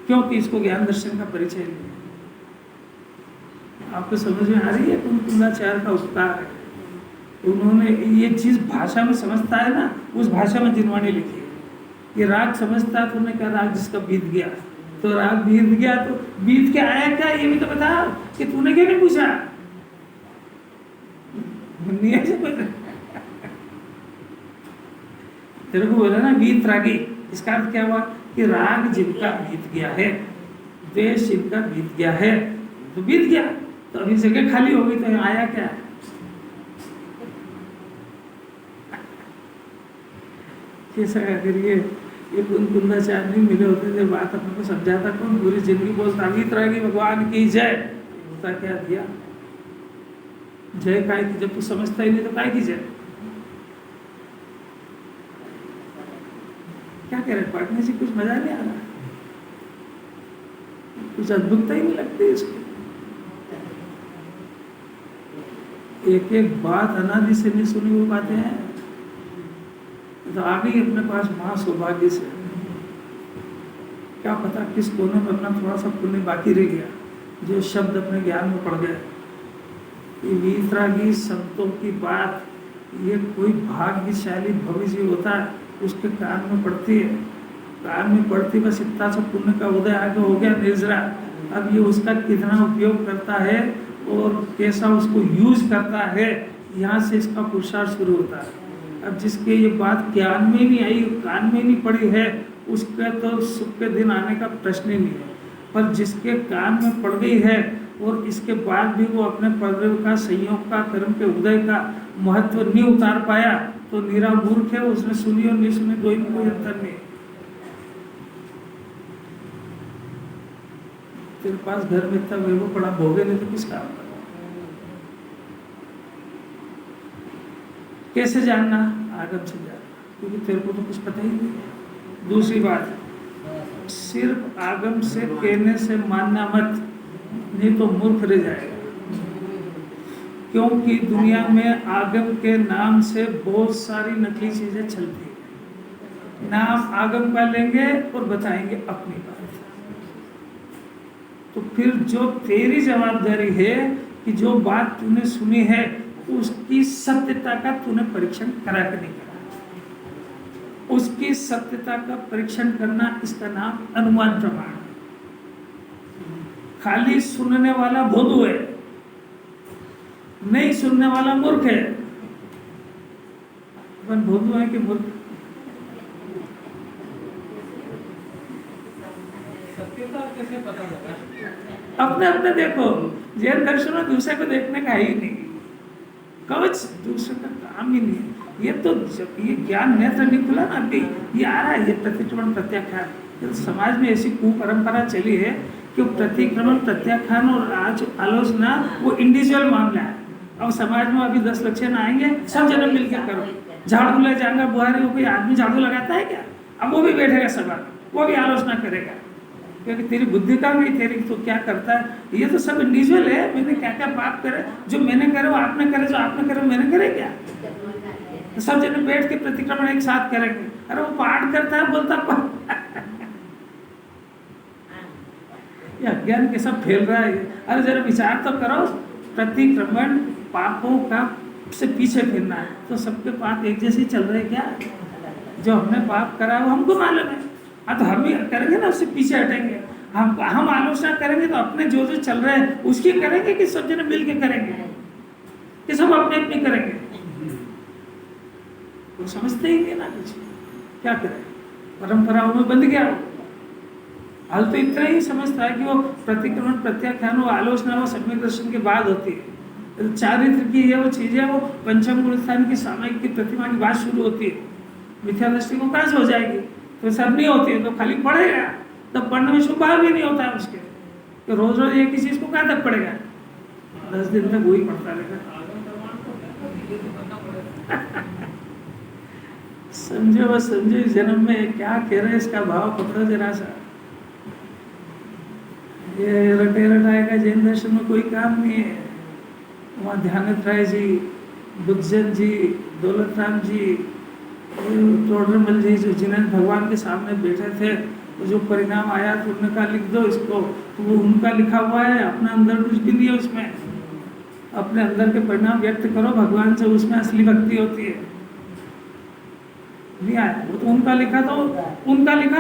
क्योंकि इसको ज्ञान दर्शन का परिचय नहीं है। आपको समझ में आ रही है? कुंदाचार्य का उपकार है, उन्होंने ये चीज़ भाषा में समझता है ना, उस भाषा में जिनवाणी लिखी है। ये राग समझता तो उन्होंने कहा राग जिसका बीत गया, तो राग बीत गया तो बीत के आया क्या, ये भी तो बता कि तूने क्यों नहीं पूछा? नहीं ऐसे तेरे को बोला ना वीतरागी, इसका अर्थ क्या हुआ कि राग जिनका बीत गया है, द्वेष जिनका बीत गया है, तो बीत गया, तो अभी जगह खाली होगी, तो आया क्या? कैसा करिए, ये कुंदाचार्य नहीं मिले होते थे, बात अपने को समझाता कौन? पूरी जिंदगी बोलता वीतरागी भगवान की जय, होता क्या दिया? जय काय की, जब तू समझता ही नहीं तो काय की जय? क्या कह रहे, पढ़ने से कुछ मजा नहीं आ रहा, कुछ अद्भुतता ही नहीं लगती इसको। एक एक बात अनादि से नहीं सुनी हुई बातें हैं, तो आ गई अपने पास महा सौभाग्य से। क्या पता किस कोने में अपना थोड़ा सा पुण्य बाकी रह गया, जो शब्द अपने ज्ञान में पड़ गए। ये वीतरागी शब्दों की बात, ये कोई भाग्यशाली भविष्य होता है, उसके कान में पड़ती है, कान में पड़ती, बस इतना सा पुण्य का उदय आगे हो गया, निर्जरा अब ये उसका कितना उपयोग करता है और कैसा उसको यूज करता है, यहाँ से इसका पुरुषार्थ शुरू होता है। अब जिसके ये बात ज्ञान में नहीं आई, कान में नहीं पड़ी है, उसका तो सुख के दिन आने का प्रश्न ही नहीं है। पर जिसके कान में पड़ गई है और इसके बाद भी वो अपने पर्व का, संयोग का, कर्म के उदय का महत्व नहीं उतार पाया, तो निरा मूर्ख है। उसने सुनी और नहीं सुनी कोई अंतर नहीं। तेरे पास घर में इतना वैभव पड़ा, भोगे नहीं तो किस काम का? कैसे जानना? आगम से जानना, क्योंकि तेरे को तो कुछ पता ही नहीं है। दूसरी बात, सिर्फ आगम से कहने से मानना मत, नहीं तो मूर्ख रह जाएगा। क्योंकि दुनिया में आगम के नाम से बहुत सारी नकली चीजें चलती है। नाम आगम का लेंगे और बताएंगे अपनी बात। तो फिर जो तेरी जवाबदारी है कि जो बात तूने सुनी है उसकी सत्यता का तूने परीक्षण करा कि नहीं करा। उसकी सत्यता का परीक्षण करना, इसका नाम अनुमान प्रमाण। खाली सुनने वाला भोदू है, नहीं सुनने वाला मूर्ख है। अपन भोदू है कि मूर्ख? सत्यता कैसे पता लगा? अपने अपने देखो, जैन दर्शन में दूसरे को देखने का ही नहीं, कवच दूसरे का काम ही नहीं है। ये तो जब ये ज्ञान नेत्र नहीं खुला ना, अभी ये आ रहा है, ये प्रतिक्रमण प्रत्याख्यान। तो समाज में ऐसी कुपरंपरा चली है कि प्रतिक्रमण प्रत्याख्यान और आज आलोचना वो इंडिविजुअल मामला है। अब समाज में अभी 10 लक्षण आएंगे, सब जन मिलकर करो। झाड़ू ले जाएंगे, बुहारी हो, कोई आदमी झाड़ू लगाता है क्या? अब वो भी बैठेगा सभा में, वो भी आलोचना करेगा, क्योंकि तेरी बुद्धि का नहीं, तेरी तो क्या करता है। ये तो सब इंडिविजुअल है। मैंने क्या क्या पाप करे, जो मैंने करे वो आपने करे, जो आपने करे मैंने करे क्या? तो सब जने बैठ के प्रतिक्रमण एक साथ करेंगे। अरे वो पाठ करता है, बोलता ये अज्ञान के सब फैल रहा है। अरे जरा विचार तो करो, प्रतिक्रमण पापों का से पीछे फिरना है, तो सबके पाप एक जैसे चल रहे क्या? जो हमने पाप करा वो हमको मालूम है। तो हम भी करेंगे ना, उससे पीछे हटेंगे। हम आलोचना करेंगे तो अपने जो जो चल रहे हैं उसकी करेंगे कि सब जने मिल के करेंगे, कि सब अपने अपने करेंगे? वो समझते ही नहीं ना कुछ, क्या करें? परंपराओं में बंध गया। हाल तो इतना ही समझता है कि वो प्रतिक्रमण प्रत्याख्यान, वो आलोचना, वो सम्यक दर्शन के बाद होती है। चारित्र की है वो चीजें, वो पंचम गुण स्थान की सामायिक की प्रतिमा की बात शुरू होती है। मिथ्या दृष्टि को कहाँ से हो जाएगी? तो सब नहीं होती है, तो खाली पढ़ेगा, तब पढ़ने में शुभ भाव भी नहीं होता है उसके। तो रोज रोज एक ही चीज को कहाँ तक पढ़ेगा? 10 दिन तक वही पढ़ता रहेगा। समझो बस, समझो इस जन्म में क्या कह रहे हैं, इसका भाव पकड़ो जरा सा। ये रटे रटाएगा जैन दर्शन में कोई काम नहीं है। वहाँ ध्यानत राय जी, बुद्धजन जी, दौलत राम जी, टोडरमल जी, जो जिन्हें भगवान के सामने बैठे थे, तो जो परिणाम आया तो उन्होंने कहा लिख दो इसको, तो वो उनका लिखा हुआ है, अपने अंदर कुछ भी नहीं है उसमें। अपने अंदर के परिणाम व्यक्त करो भगवान से, उसमें असली भक्ति होती है। नहीं आया वो तो उनका लिखा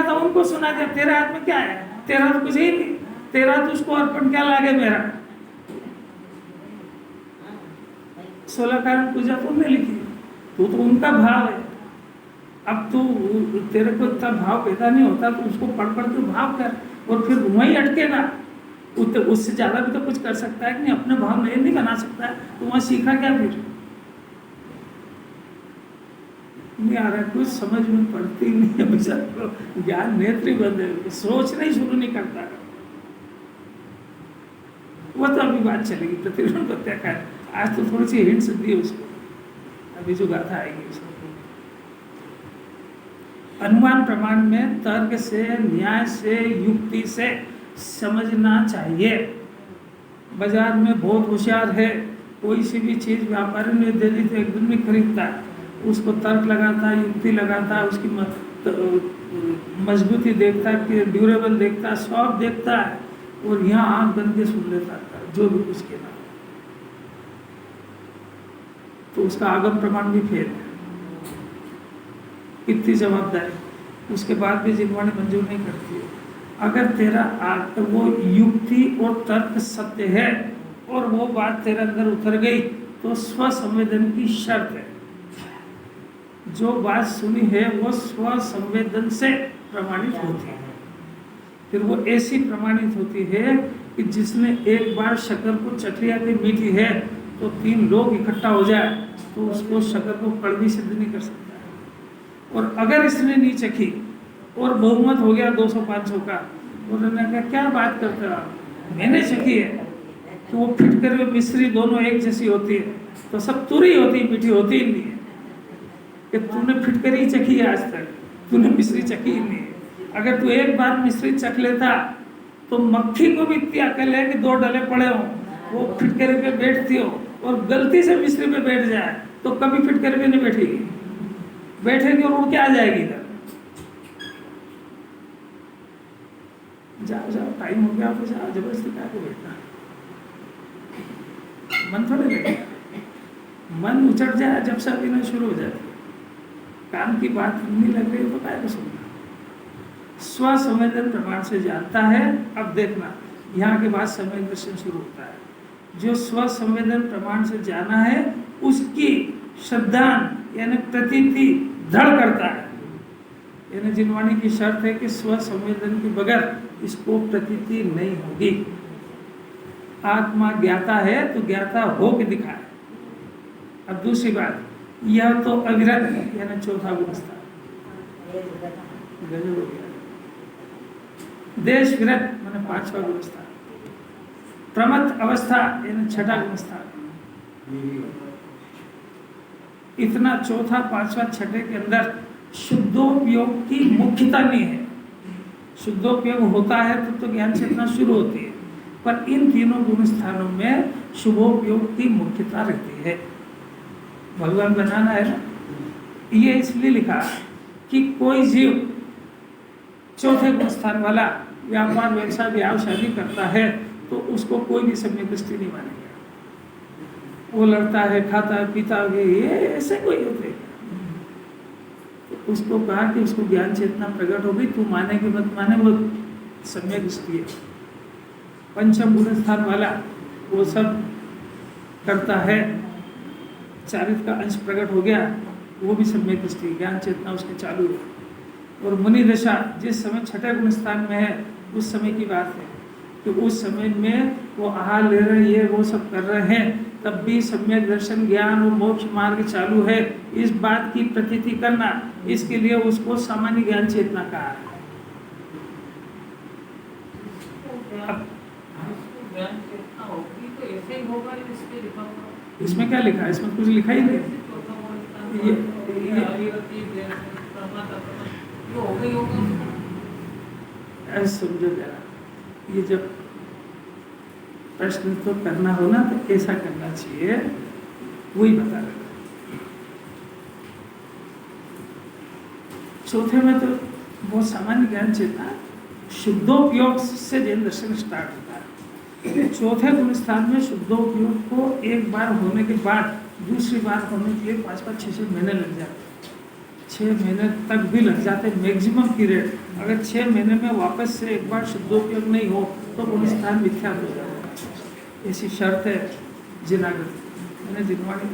था, उनको सुना दिया। तेरे हाथ में क्या है? तेरा तो कुछ ही नहीं, तेरा तो उसको अर्पण क्या लागे मेरा। 16 कारण पूजा तुमने लिखी, तो उनका भाव है। अब तू तेरे को इतना भाव पैदा नहीं होता तो उसको पढ़ पढ़ के भाव कर, और फिर वहीं अटकेगा। उससे ज्यादा भी तो कुछ कर सकता है कि नहीं? अपने भाव नहीं बना सकता है, तो वहाँ सीखा क्या? फिर नहीं आ रहा, कुछ समझ में पड़ती नहीं है बेचारे को। ज्ञान नेत्री बंद है, सोचना ही शुरू नहीं करता। वो तो अभी बात चलेगी प्रतिक्रमण प्रत्याख्यान। आज तो थोड़ी सी हिंट्स दी उसको, अभी जो गाथा आएगी उसको। अनुमान प्रमाण में तर्क से, न्याय से, युक्ति से समझना चाहिए। बाजार में बहुत होशियार है, कोई सी भी चीज व्यापारी ने दे दी तो एक दिन में खरीदता है, उसको तर्क लगाता है, युक्ति लगाता है, उसकी मजबूती देखता है, कि ड्यूरेबल देखता है, सब देखता है, और यहाँ आँख बंद के सुन लेता है जो भी कुछ कहना, तो उसका आगम प्रमाण भी फेल है। इतनी जवाबदारी उसके बाद भी जिनवाणी मंजूर नहीं करती है। अगर तेरा वो युक्ति और तर्क सत्य है और वो बात तेरे अंदर उतर गई तो स्वसंवेदन की शर्त है। जो बात सुनी है वो स्वसंवेदन से प्रमाणित होती है। फिर वो ऐसी प्रमाणित होती है कि जिसने एक बार शक्कर को चख लिया कि मीठी है तो 3 लोग इकट्ठा हो जाए तो उसको शक्कर को कड़वी सिद्ध नहीं कर सकता। और अगर इसने नहीं चखी और बहुमत हो गया 200-500 का, उन्होंने कहा क्या बात करते हो आप, मैंने चखी है, तो वो फिटकर में मिश्री दोनों एक जैसी होती है तो सब तुरी होती, मीठी होती ही नहीं है। कि तूने फिटकर ही चखी है, आज तक तूने मिश्री चखी ही नहीं है। अगर तू एक बार मिश्री चख लेता तो मक्खी को भी इतनी अकल है कि 2 डले पड़े हो वो फिटकरी पे बैठती हो और गलती से मिश्री पे बैठ जाए तो कभी फिटकरी पे नहीं बैठेगी, बैठेगी और उड़ के आ जाएगी इधर। जाओ जाओ, टाइम हो गया, तो जाओ, जबरदस्ती क्या को बैठना, मन थोड़े लगेगा। मन उचट जाए जब से अभी शुरू हो जाती है, काम की बात नहीं लग रही तो क्या सुनना। स्वसंवेदन प्रमाण से जानता है। अब देखना यहाँ के बाद समय दर्शन शुरू होता है। जो स्वसंवेदन प्रमाण से जाना है उसकी श्रद्धान यानी प्रतीति दृढ़ करता है। यानी जिनवाणी की शर्त है कि स्वसंवेदन के बगैर इसको प्रतीति नहीं होगी। आत्मा ज्ञाता है तो ज्ञाता हो के दिखाए। अब दूसरी बात, यह तो अविरत है यानी चौथा गुणस्था, गजब हो गया। देश विरत माने 5वां गुणस्था, प्रमत्त अवस्था यानी 6ठा गुणस्था। इतना चौथा, 5वां, 6ठे के अंदर शुद्धोपयोग की मुख्यता नहीं है। शुद्धोपयोग होता है तो ज्ञान चेतना शुरू होती है, पर इन तीनों गुण स्थानों में शुभोपयोग की मुख्यता रहती है। भगवान बनाना है ना, ये इसलिए लिखा कि कोई जीव चौथे गुण स्थान वाला व्यापार व्यवसाय ब्याह शादी करता है तो उसको कोई भी सम्यक दृष्टि नहीं मानेगा। वो लड़ता है, खाता है, पीता है, ये ऐसे कोई होते हैं। तो उसको कहा कि उसको ज्ञान चेतना प्रकट हो गई, तू माने कि मत माने, वो सम्यक दृष्टि है। पंचम गुण स्थान वाला वो सब करता है, चारित्र का अंश प्रकट हो गया, वो भी सम्यक दृष्टि, ज्ञान चेतना उसके चालू है। और मुनि दशा जिस समय 6ठे गुण स्थान में है उस समय की बात है कि उस समय में वो आहार ले रहे हैं, ये वो सब कर रहे हैं, तब भी सम्यक दर्शन ज्ञान और मोक्ष मार्ग चालू है। इस बात की प्रतीति करना, इसके लिए उसको सामान्य ज्ञान चेतना कहा है। इसमें क्या लिखा है? इसमें कुछ लिखा ही नहीं। ऐसा समझो जरा, ये जब प्रश्न तो करना हो ना तो ऐसा करना चाहिए, वही बता रहे। चौथे में तो बहुत सामान्य ज्ञान चेतना, शुद्धोपयोग से जैन दर्शन स्टार्ट होता है। चौथे गुण स्थान में शुद्धोपयोग को एक बार होने के बाद दूसरी बार होने के लिए 5-5, 6-6 महीने लग जाते, 6 महीने तक भी लग जाते मैक्सिमम पीरियड। अगर 6 महीने में वापस से एक बार शुद्धोपयोग नहीं हो तो गुण स्थान विख्यात हो जाएगा। ऐसी शर्त है जिनागत मैंने जिनवाणी।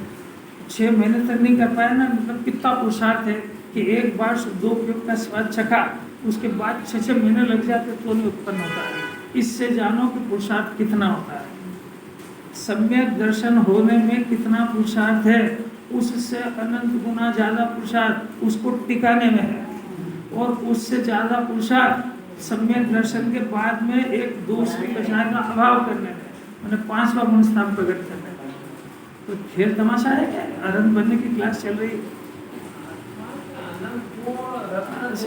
6 महीने तक नहीं कर पाया ना, मतलब कितना पुरुषार्थ है कि एक बार शुद्धोपयोग का स्वाद चखा, उसके बाद 6-6 महीने लग जाते तो नहीं उत्पन्न होता है। इससे जानो कि पुरुषार्थ कितना होता है। सम्यक दर्शन होने में कितना पुरुषार्थ है, उससे अनंत गुना ज़्यादा पुरुषार्थ उसको टिकाने में है, और उससे ज़्यादा पुरुषार्थ सम्यक दर्शन के बाद में एक दूसरी कषाय का अभाव करने में, मैंने 5वां गुण स्थान प्रकट करने में। तो खेल तमाशा है क्या? अनंत बनने की क्लास चल रही है।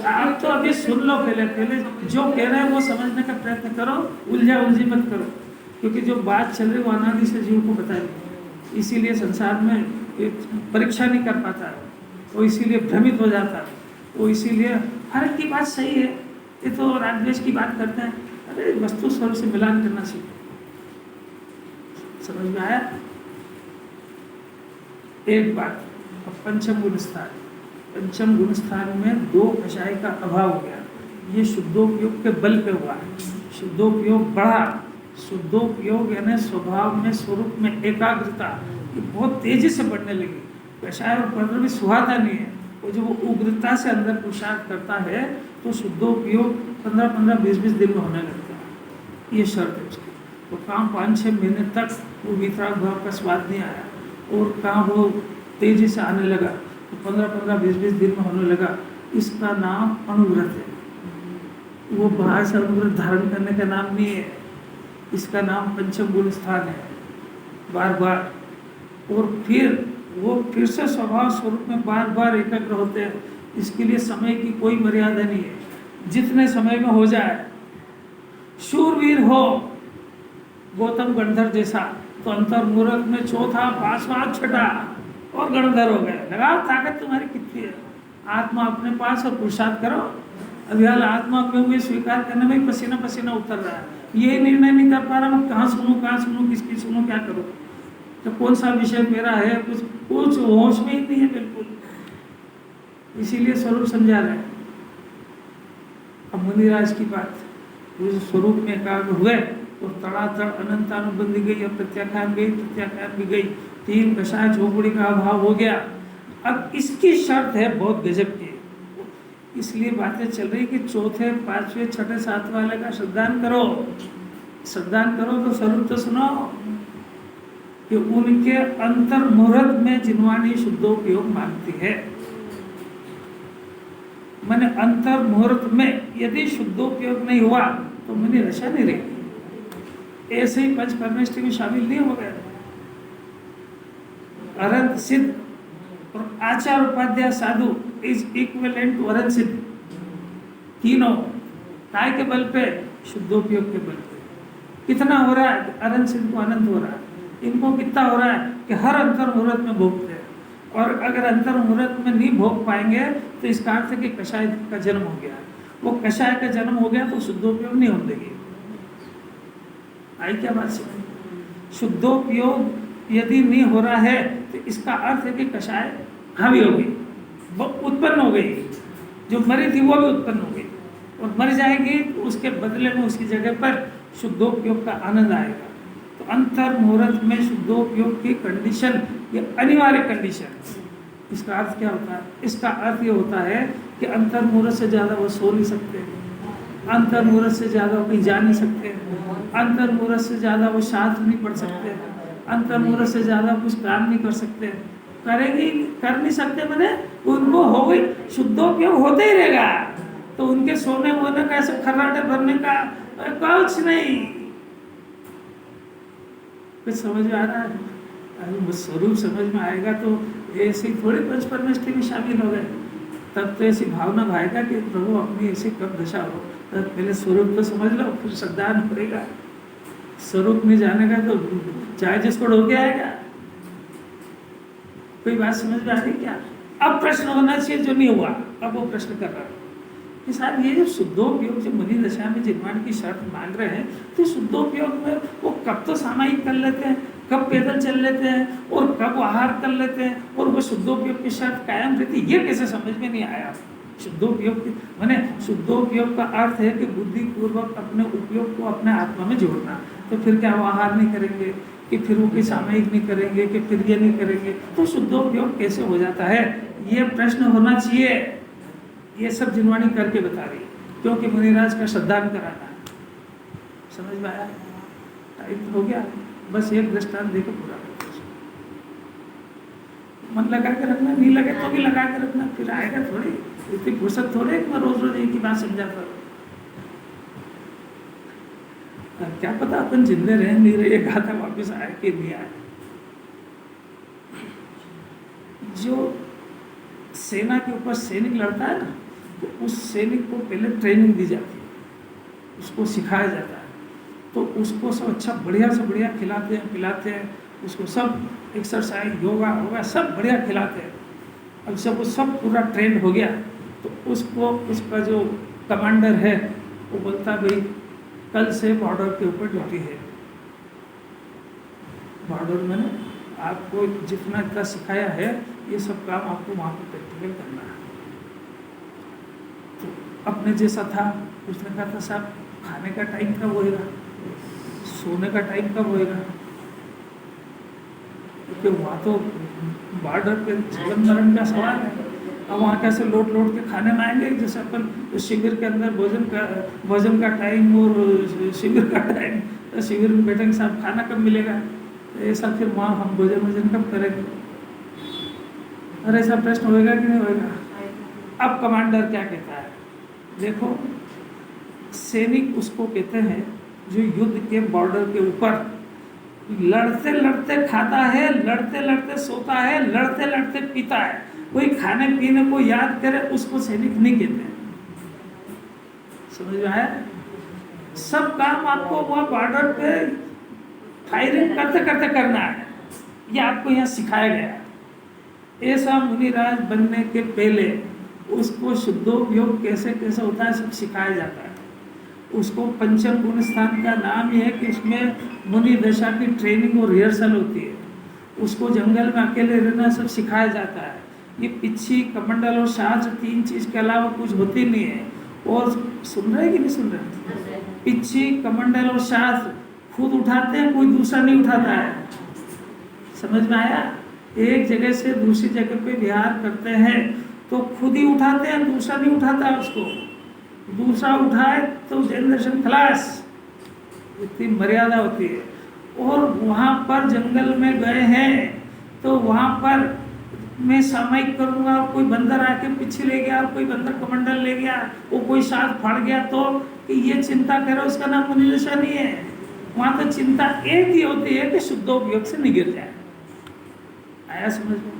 आप तो अभी सुन लो, पहले जो कह रहे हैं वो समझने का प्रयत्न करो, उलझा उलझी मत करो, क्योंकि जो बात चल रही है वो अनादि से जीव को बता दी। इसीलिए संसार में परीक्षा नहीं कर पाता है, वो इसीलिए भ्रमित हो जाता है, वो इसीलिए हर एक की बात सही है, ये तो राजद्वेष की बात करते हैं। अरे वस्तु स्वरूप से मिलान करना सीखो। समझ में आया? एक बात। अब पंचम गुण स्थान, पंचम गुण स्थान में 2 कषाय का अभाव हो गया। ये शुद्धोपयोग के बल पे हुआ है। शुद्धोपयोग बढ़ा, शुद्धोपयोग यानी स्वभाव में, स्वरूप में एकाग्रता ये बहुत तेजी से बढ़ने लगी। कषाय और पद्र भी सुहाता नहीं है, वो जब वो उग्रता से अंदर पुरुषार्थ करता है तो शुद्धोपयोग 15-15, 20-20 दिन में होने लगता है। ये शर्त है उसकी। तो काम 5-6 महीने तक वो वितराग भाव का स्वाद नहीं आया, और काम वो तेजी से आने लगा तो 15-15, 20-20 दिन में होने लगा। इसका नाम अनुव्रत है। वो बाहर से अनुव्रत धारण करने का नाम नहीं है, इसका नाम पंचम गुण स्थान है। बार बार, और फिर से स्वभाव स्वरूप में बार बार एकाग्र होते हैं। इसके लिए समय की कोई मर्यादा नहीं है, जितने समय में हो जाए। शूरवीर हो गौतम गणधर जैसा, तो अंतर मुहूर्त में चौथा, 5वां, 6ठा और गणधर हो गए। लगाओ ताकत तुम्हारी कितनी है। आत्मा अपने पास और पुरुषार्थ करो। अभी हाल आत्मा में हुए स्वीकार करने में पसीना पसीना उतर रहा है, ये निर्णय नहीं कर पा रहा मैं कहाँ सुनूं, किसकी सुनूं, क्या करूं, तो कौन सा विषय मेरा है, कुछ होश में ही नहीं है बिल्कुल। इसीलिए स्वरूप समझा रहे हैं। अब मुनिराज की बात, वो स्वरूप में एकाग्र हुए तो तड़ातड़ अनंतानुबंधी गई, अब प्रत्याख्यान भी गई, 3 कषाय झोपड़ी का अभाव हो गया। अब इसकी शर्त है बहुत गजब की, इसलिए बातें चल रही कि चौथे, 5वें, 6ठे, 7वें वाले का श्रद्धान करो तो स्वरूप तो सुनो कि उनके अंतर मुहूर्त में जिनवाणी शुद्धोपयोग मांगती है। मैंने अंतर मुहूर्त में यदि शुद्धोपयोग नहीं हुआ तो मैंने रशा नहीं रहेगी। ऐसे ही पंच परमेष्टि में शामिल नहीं हो गए। अरंत सिद्ध और आचार उपाध्याय साधु इज इक्विवेलेंट टू अरंत सिद्ध। तीनों काय के बल पे, शुद्धोपयोग के बल पे। कितना हो रहा है? अरंत सिद्ध को अनंत हो रहा है। इनको कितना हो रहा है कि हर अंतर मुहूर्त में भोगते हैं, और अगर अंतर मुहूर्त में नहीं भोग पाएंगे तो इसका अर्थ है कि कषाय का जन्म हो गया। वो कषाय का जन्म हो गया तो शुद्धोपयोग नहीं होने देगी। आई क्या बात समझ? शुद्धोपयोग यदि नहीं हो रहा है तो इसका अर्थ है कि कषाय हावी हो गई, वो उत्पन्न हो गई, जो मरी थी वो भी उत्पन्न हो गई, और मर जाएगी तो उसके बदले में उसकी जगह पर शुद्धोपयोग का आनंद आएगा। तो अंतर मुहूर्त में शुद्धोपयोग की कंडीशन, ये अनिवार्य कंडीशन। इसका अर्थ क्या होता है? इसका अर्थ ये होता है कि अंतर मुहूर्त से ज़्यादा वो सो नहीं सकते, अंतर मुहूर्त से ज़्यादा वो कहीं जा नहीं सकते, अंतर मुहूर्त से ज़्यादा वो शास्त्र नहीं पढ़ सकते, अंतर मुहूर्त से ज़्यादा कुछ काम नहीं कर सकते, कर नहीं सकते। मैंने उनको हो गई, शुद्धोपयोग होते ही रहेगा, तो उनके सोने वोने का ऐसे खर्राटे भरने का कुछ नहीं। कुछ समझ में आ रहा है? अरे स्वरूप समझ में आएगा तो ऐसे थोड़े पंच परमेष्टि में शामिल हो गए। तब तो ऐसी भावना भाएगा कि प्रभु अपनी ऐसी कब दशा हो। तब पहले स्वरूप तो समझ लो, फिर श्रद्धान पड़ेगा। स्वरूप नहीं जानेगा तो चाहे जिसको ढोके आएगा। कोई बात समझ में आ रही क्या? अब प्रश्न होना चाहिए जो नहीं हुआ, अब वो प्रश्न कर रहा है कि साहब ये जो शुद्धोपयोग जो मुनि दशा में जिनवाणी की शर्त मांग रहे हैं, तो शुद्धोपयोग में वो कब तो सामायिक कर लेते हैं, कब पैदल चल लेते हैं, और कब आहार कर लेते हैं, और वो शुद्धोपयोग की शर्त कायम रहती, ये कैसे समझ में नहीं आया? शुद्धोपयोग की माने शुद्धोपयोग का अर्थ है कि बुद्धिपूर्वक अपने उपयोग को अपने आत्मा में जोड़ना। तो फिर क्या वो आहार नहीं करेंगे, कि फिर वो कोई सामायिक नहीं करेंगे, कि फिर ये नहीं करेंगे, तो शुद्धोपयोग कैसे हो जाता है? ये प्रश्न होना चाहिए। ये सब जिनवाणी करके बता रही, क्योंकि मुनिराज का श्रद्धान कराना है। समझ में आया? टाइम हो गया, बस एक दृष्टांत देकर पूरा करते। मन लगा के रखना, नहीं लगे तो भी लगा के रखना, फिर आएगा थोड़ी, इतनी फुर्सत थोड़े कि मैं रोज रोज एक ही बात समझाता हूँ। क्या पता अपन जिंदे रहे नहीं रहे, गाथा वापिस आए कि नहीं आए। जो सेना के ऊपर सैनिक लड़ता है ना, तो उस सैनिक को पहले ट्रेनिंग दी जाती है, उसको सिखाया जाता है, तो उसको सब अच्छा बढ़िया से बढ़िया खिलाते हैं पिलाते हैं, उसको सब एक्सरसाइज योगा होगा सब बढ़िया खिलाते हैं। अब जब वो सब पूरा ट्रेंड हो गया तो उसको उसका जो कमांडर है वो बोलता भाई कल से बॉर्डर के ऊपर ड्यूटी है। बॉर्डर में आपको जितना इतना सिखाया है ये सब काम आपको वहाँ पर प्रैक्टिकल करना है। तो अपने जैसा था। उसने कहा था साहब खाने का टाइम कब होएगा, सोने का टाइम कब होएगा, क्योंकि वहाँ तो बॉर्डर पे जीवन मरण का सवाल है। अब वहाँ कैसे लौट लौट के खाने में आएंगे, जैसे अपन शिविर के अंदर भोजन का टाइम और शिविर का टाइम, तो शिविर में बैठेंगे साहब खाना कब मिलेगा, तो ऐसा फिर वहाँ हम भोजन कब करेंगे। अरे ऐसा प्रश्न होएगा कि नहीं होएगा। अब कमांडर क्या कहता है, देखो सैनिक उसको कहते हैं जो युद्ध के बॉर्डर के ऊपर लड़ते लड़ते खाता है, लड़ते लड़ते सोता है, लड़ते लड़ते पीता है, कोई खाने पीने को याद करे उसको सैनिक नहीं कहते। समझ में आया। सब काम आपको वह बॉर्डर पे फायरिंग करते करते करना है, ये आपको यहाँ सिखाया गया है। ऐसा मुनिराज बनने के पहले उसको शुद्धोपयोग कैसे कैसे होता है सब सिखाया जाता है। उसको पंचम गुण स्थान का नाम ही है कि उसमें मुनि दशा की ट्रेनिंग और रिहर्सल होती है। उसको जंगल में अकेले रहना सब सिखाया जाता है। ये पिच्छी कमंडल और शास्त्र तीन चीज़ के अलावा कुछ होती नहीं है। और सुन रहे कि नहीं सुन रहे, पिच्छी कमंडल और शास्त्र खुद उठाते हैं, कोई दूसरा नहीं उठाता है। समझ में आया। एक जगह से दूसरी जगह पे विहार करते हैं तो खुद ही उठाते हैं, दूसरा नहीं उठाता उसको। दूसरा उठाए तो जैन दर्शन खलास, इतनी मर्यादा होती है। और वहाँ पर जंगल में गए हैं तो वहाँ पर मैं सामयिक करूँगा, कोई बंदर आके पीछे ले गया, कोई बंदर कमंडल ले गया, वो कोई साथ फड़ गया, तो कि ये चिंता करो उसका नाम मुनिदशा नहीं है। वहाँ तो चिंता एक ही होती है कि शुद्धोपयोग से नहीं गिर जाए। आया समझ में।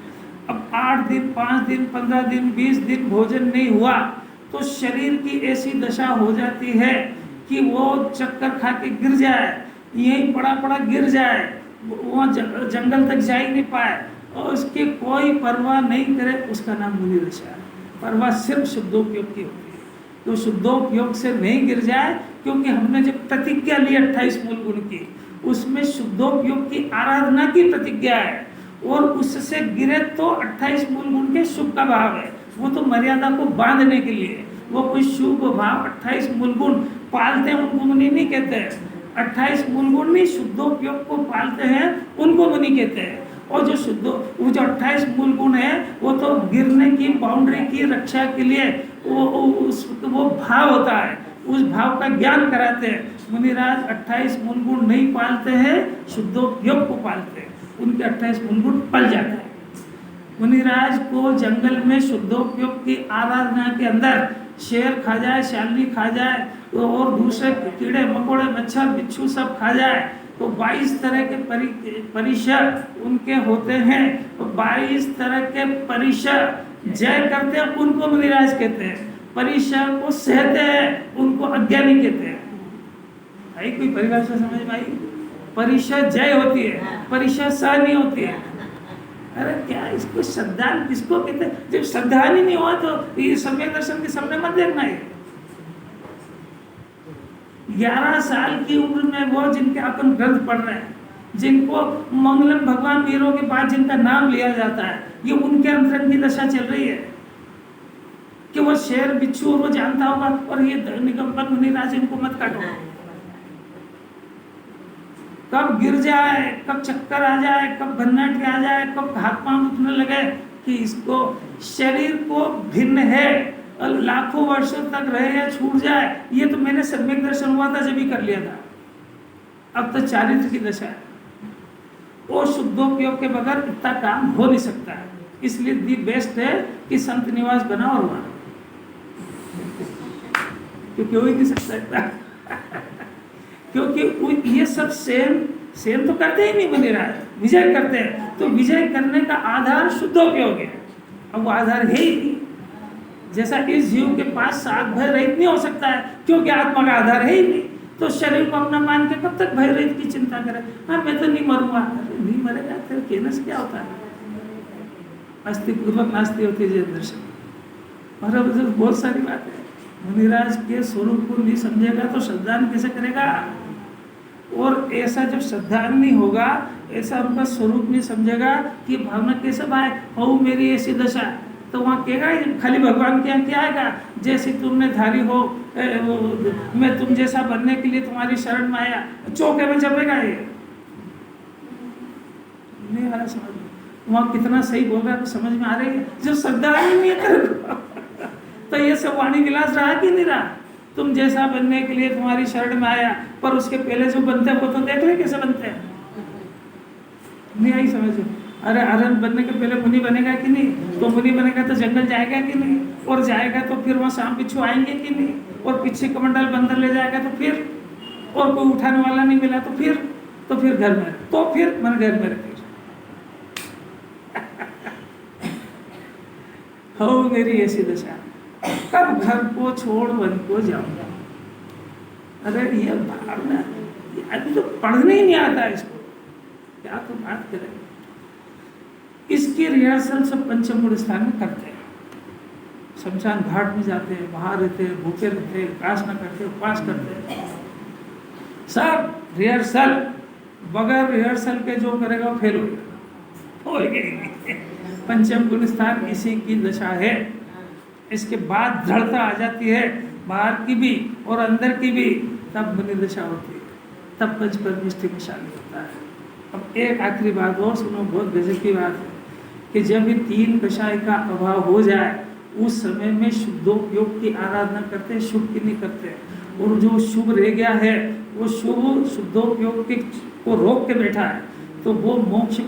अब 8 दिन 5 दिन 15 दिन 20 दिन भोजन नहीं हुआ तो शरीर की ऐसी दशा हो जाती है कि वो चक्कर खा के गिर जाए, यहीं पड़ा पड़ा गिर जाए, वहाँ जंगल तक जा ही नहीं पाए और उसकी कोई परवाह नहीं करे, उसका नाम मुनि दशा है। परवाह सिर्फ शुद्धोपयोग की होती है। तो शुद्धोपयोग से नहीं गिर जाए, क्योंकि हमने जब प्रतिज्ञा ली 28 मूल गुण की, उसमें शुद्धोपयोग की आराधना की प्रतिज्ञा है। और उससे गिरे तो 28 मूल गुण के शुभ का भाव है, वो तो मर्यादा को बांधने के लिए। वो कोई शुभ भाव 28 मूल गुण पालते हैं उनको मुनि नहीं कहते हैं। 28 मूल गुण नहीं, शुद्धोपयोग को पालते हैं उनको मुनि कहते हैं। और वो जो 28 मूल गुण है वो तो गिरने की बाउंड्री की रक्षा के लिए वो भाव होता है, उस भाव का ज्ञान कराते हैं। मुनिराज 28 मूल गुण नहीं पालते हैं, शुद्धोपयोग को पालते हैं, उनके 28 मूल गुण पल जाते हैं। मुनिराज को जंगल में शुद्धोपयोग की आराधना के अंदर शेर खा जाए, शालिनी खा जाए और दूसरे कीड़े मकोड़े मच्छर बिच्छू सब खा जाए तो 22 तरह के परिसर उनके होते हैं। तो 22 तरह के परिसर जय करते हैं, उनको मुनिराज कहते हैं। परिसर को सहते हैं, उनको अज्ञानी कहते हैं। भाई कोई परिभाषा समझ में आई। परिसर जय होती है, परिसर सह नहीं होती है। अरे क्या इसको श्रद्धा किसको कहते हैं? जब श्रद्धा ही नहीं हुआ तो ये सम्यक दर्शन के सामने मत देखना है। 11 साल की उम्र में वो जिनके अपन ग्रंथ पढ़ रहे हैं, जिनको मंगलम भगवान वीरों के बाद जिनका नाम लिया जाता है, ये उनके अंतरंग की दशा चल रही है कि वो शेर बिच्छू और वो जानता होगा और ये निगमपन मुनिराज इनको मत काटो। कब गिर जाए, कब चक्कर आ जाए, कब भन्नाट आ जाए, कब हाथ पांव उठने लगे कि इसको शरीर को भिन्न है और लाखों वर्षों तक रहे या छूट जाए, ये तो मैंने सम्यक दर्शन हुआ था जब ही कर लिया था। अब तो चारित्र की दशा है और शुद्धोपयोग के बगैर इतना काम हो नहीं सकता है। इसलिए दी बेस्ट है कि संत निवास बना और वहां, क्योंकि हो ही नहीं सकता क्योंकि ये सब सेम तो करते ही नहीं मुनिराज, विजय करते हैं। तो विजय करने का आधार शुद्धोपयोग है। अब वो आधार है ही नहीं। जैसा इस जीव के पास सात भय रहित नहीं हो सकता है, क्योंकि आत्मा का आधार है ही नहीं। तो शरीर को अपना मान के कब तक भय रहित की चिंता करे? हाँ मैं तो नहीं मरूंगा। नहीं मरेगा फिर कहने से क्या होता है? अस्तिपूर्वक नास्ती होती है जैन दर्शन। और अब बहुत सारी बात है। मुनिराज के स्वरूप को नहीं समझेगा तो श्रद्धान कैसे करेगा? और ऐसा जब श्रद्धान नहीं होगा, ऐसा उनका स्वरूप नहीं समझेगा कि भावना कैसे भाई हो मेरी ऐसी दशा, तो वहाँ कहेगा खाली भगवान के यहाँ क्या आएगा, जैसे तुमने धारी हो मैं तुम जैसा बनने के लिए तुम्हारी शरण में आया, चौके में जपेगा ये? नहीं आ रहा समझ में? वहाँ कितना सही बोल रहा है, समझ में आ रही है? जो श्रद्धा ही नहीं है तेरे को तो ये सब वाणी विलास रहा कि नहीं रहा? तुम जैसा बनने के लिए तुम्हारी शरण में आया, पर उसके पहले जो बनते हैं वो तो देख रहे कैसे बनते हैं। नहीं आई समझ में? अरे अरहंत बनने के पहले मुनि बनेगा कि नहीं? तो मुनि बनेगा तो जंगल जाएगा कि नहीं? और जाएगा तो फिर वहाँ सांप बिच्छू आएंगे कि नहीं? और पीछे कमंडल बंदर ले जाएगा तो फिर, और कोई उठाने वाला नहीं मिला तो फिर घर में, तो फिर मन घर में रखे हो मेरी ऐसी दशा, कब घर को छोड़ वन को जाऊंगा। अरे ये भावना अभी तो पढ़ने ही नहीं आता है इसको, क्या तो बात करें। इसकी रिहर्सल सब पंचम गुण स्थान में करते हैं, शमशान घाट में जाते हैं, वहां रहते हैं, भूखे रहते हैं, उपासना करते हैं, उपवास करते हैं, सब रिहर्सल। बगैर रिहर्सल के जो करेगा वो फेल हो गया। पंचम गुण स्थान इसी की दशा है। इसके बाद दृढ़ता आ जाती है, बाहर की भी और अंदर की भी, तब मुनि दशा होती है, तब पंच परमिष्टि में शामिल होता है। अब एक आखिरी बात और सुनो, बहुत गजब की बात है कि जब ये तीन कषाय का अभाव हो जाए, उस समय में शुद्धोपयोग की आराधना करते हैं, शुभ की नहीं करते। और जो शुभ रह गया है वो शुभ शुद्धोपयोग को रोक के बैठा है, तो वो मोक्ष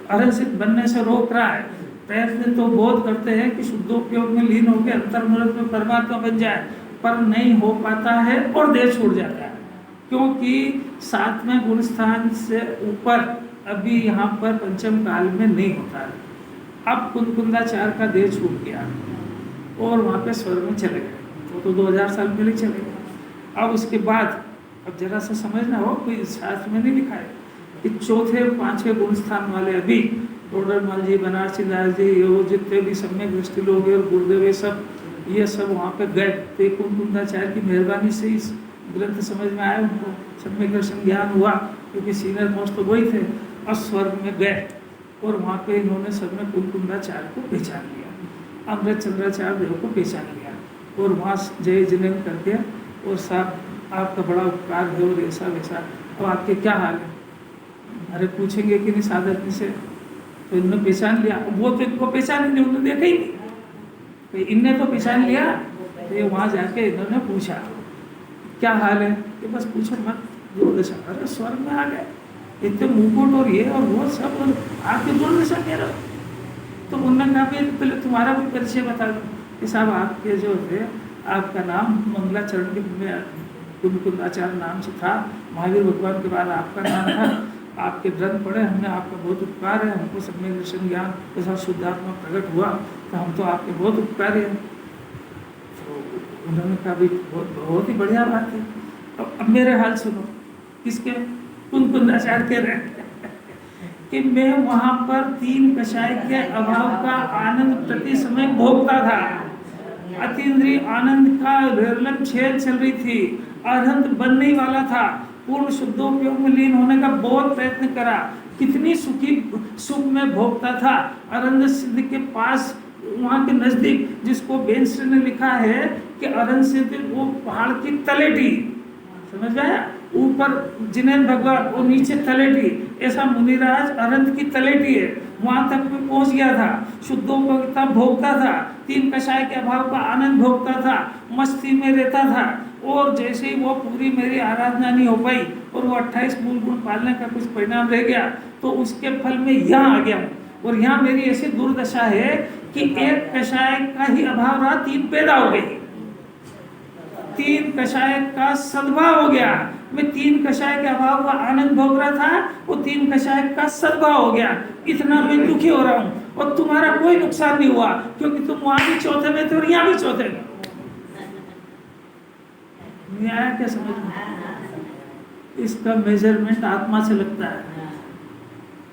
अरहसित बनने से रोक रहा है। प्रयत्न तो बोध करते हैं कि शुद्धोपयोग में लीन होकर अंतर्मनस में परमात्मा बन जाए, पर नहीं हो पाता है और देह छूट जाता है, क्योंकि सातवें गुण स्थान से ऊपर अभी यहाँ पर पंचम काल में नहीं होता है। अब कुंकुंदाचार का देह छूट गया और वहाँ पे स्वर्ग में चले गए, वो तो 2000 साल पहले चले गए। अब उसके बाद अब जरा सा समझना हो, कोई शास्त्र में नहीं लिखा है कि चौथे पांचवें गुण स्थान वाले अभी टोडरमल जी, बनारसी दास जी, ये जितने भी सम्यक दृष्टि लोग और गुरुदेव ये सब वहाँ पे गए, तो कुंकुंदाचार्य की मेहरबानी से इस ग्रंथ समझ में आया, उनको सम्यक दर्शन ज्ञान हुआ, क्योंकि सीनियर मोस्ट तो वही थे। और स्वर्ग में गए और वहाँ पे इन्होंने सब में कुंकुंदाचार्य को पहचान लिया, अमृत चंद्राचार्य देव को पहचान लिया, और वहाँ जय जिनेन्द्र करके, और साहब आपका बड़ा उपकार है और ऐसा वैसा, अब आपके क्या हाल है? अरे पूछेंगे कि नहीं साधक से, तो इन्होंने पहचान लिया। वो तो इनको पहचान नहीं, उन्होंने देखा ही नहीं, तो इनने तो पहचान लिया। तो ये वहाँ जाके इन्होंने पूछा क्या हाल है, कि बस पूछो मत, दुर्दशा। अरे स्वर्ग में आ गए, इतने मुकुट और ये और वो सब, और आपकी दुर्दशा कह रहे हो। तो उन्होंने कहा पहले तुम्हारा भी परिचय बता दो कि साहब आपके जो थे, आपका नाम मंगलाचरण के में कुंकुंदाचार्य नाम से था, महावीर भगवान के बाद आपका नाम था, आपके ग्रंथ पढ़े हमने, आपका बहुत उपकार है, हमको सम्यक दर्शन ज्ञान के साथ शुद्धात्मा प्रकट हुआ, तो हम तो आपके बहुत उपकारी हैं। तो उन्होंने कहा भाई बहुत ही बढ़िया बात है। अब मेरे हाल सुनो, किसके? कुंकुंदाचार्य कह रहे हैं कि मैं वहाँ पर तीन कषाय के अभाव का आनंद प्रति समय भोगता था, अतीन्द्रिय आनंद का निर्लम छेद चल रही थी, अरहंत बनने ही वाला था, पूर्ण शुद्धोपयोग में लीन होने का बहुत प्रयत्न करा, कितनी सुख में भोगता था। अरहंत सिद्ध के पास, वहाँ के नजदीक, जिसको बेंस ने लिखा है कि अरहंत सिद्ध वो पहाड़ की तलेटी, समझ में आया, ऊपर जिनेन्द्र भगवान और नीचे तलेटी, ऐसा मुनिराज अरहंत की तलेटी है, वहां तक में पहुंच गया था, शुद्धोपयोगिता भोगता था, तीन कषाय के अभाव का आनंद भोगता था, मस्ती में रहता था। और जैसे ही वो पूरी मेरी आराधना नहीं हो पाई और वो 28 मूल गुण पालने का कुछ परिणाम रह गया, तो उसके फल में यहाँ आ गया हूँ। और यहाँ मेरी ऐसी दुर्दशा है कि एक कषाय का ही अभाव रहा, तीन पैदा हो गई, तीन कषाय का सद्भाव हो गया। मैं तीन कषाय के अभाव का आनंद भोग रहा था, वो तीन कषाय का सद्भाव हो गया, इतना मैं दुखी हो रहा हूँ। और तुम्हारा कोई नुकसान नहीं हुआ, क्योंकि तुम वहां भी चौथे में थे और यहाँ भी चौथे में। नहीं आया क्या समझ में? इसका मेजरमेंट आत्मा से लगता है,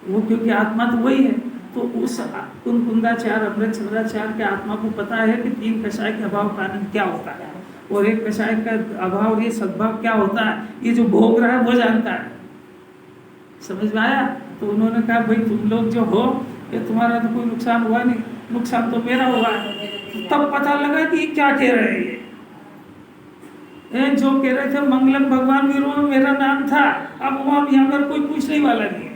वो क्योंकि आत्मा तो वही है। तो उस कुंकुंदाचार्य अमृत चंद्राचार्य के आत्मा को पता है कि तीन कषाय के अभाव का आनंद क्या होता है, और एक कषाय का अभाव, ये सद्भाव क्या होता है, ये जो भोग रहा है वो जानता है। समझ में आया? तो उन्होंने कहा भाई तुम लोग जो हो, ये तुम्हारा तो कोई नुकसान हुआ नहीं, नुकसान तो मेरा हुआ है। तब पता लगा कि क्या कह रहे हैं ये जो कह रहे थे मंगलम भगवान वीरों में मेरा नाम था, अब वहां यहाँ पर कोई पूछने वाला नहीं है।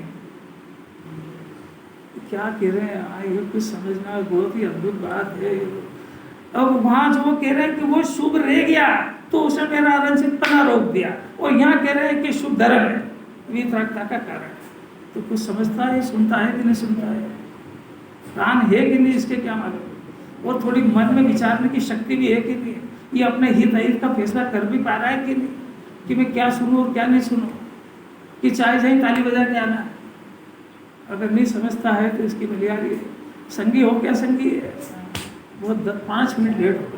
क्या कह रहे हैं ये कुछ समझना बहुत ही अद्भुत बात है। अब वहां जो कह रहे हैं कि वो शुभ रह गया तो उसने मेरा अरंचित पना रोक दिया, और यहाँ कह रहे हैं कि शुभ धर्म है वीतरागता का कारण। तो कुछ समझता है, सुनता है कि नहीं सुनता है, प्राण है कि नहीं, इसके क्या मालूम। और थोड़ी मन में विचारने की शक्ति भी है कि नहीं, ये अपने हित अहित का फैसला कर भी पा रहा है कि नहीं, कि मैं क्या सुनूं और क्या नहीं सुनूं, कि चाहे चाहे ताली बजा के आना। अगर नहीं समझता है तो इसकी बलियारी संगी हो क्या संगी है, बहुत 5 मिनट लेट हो गया।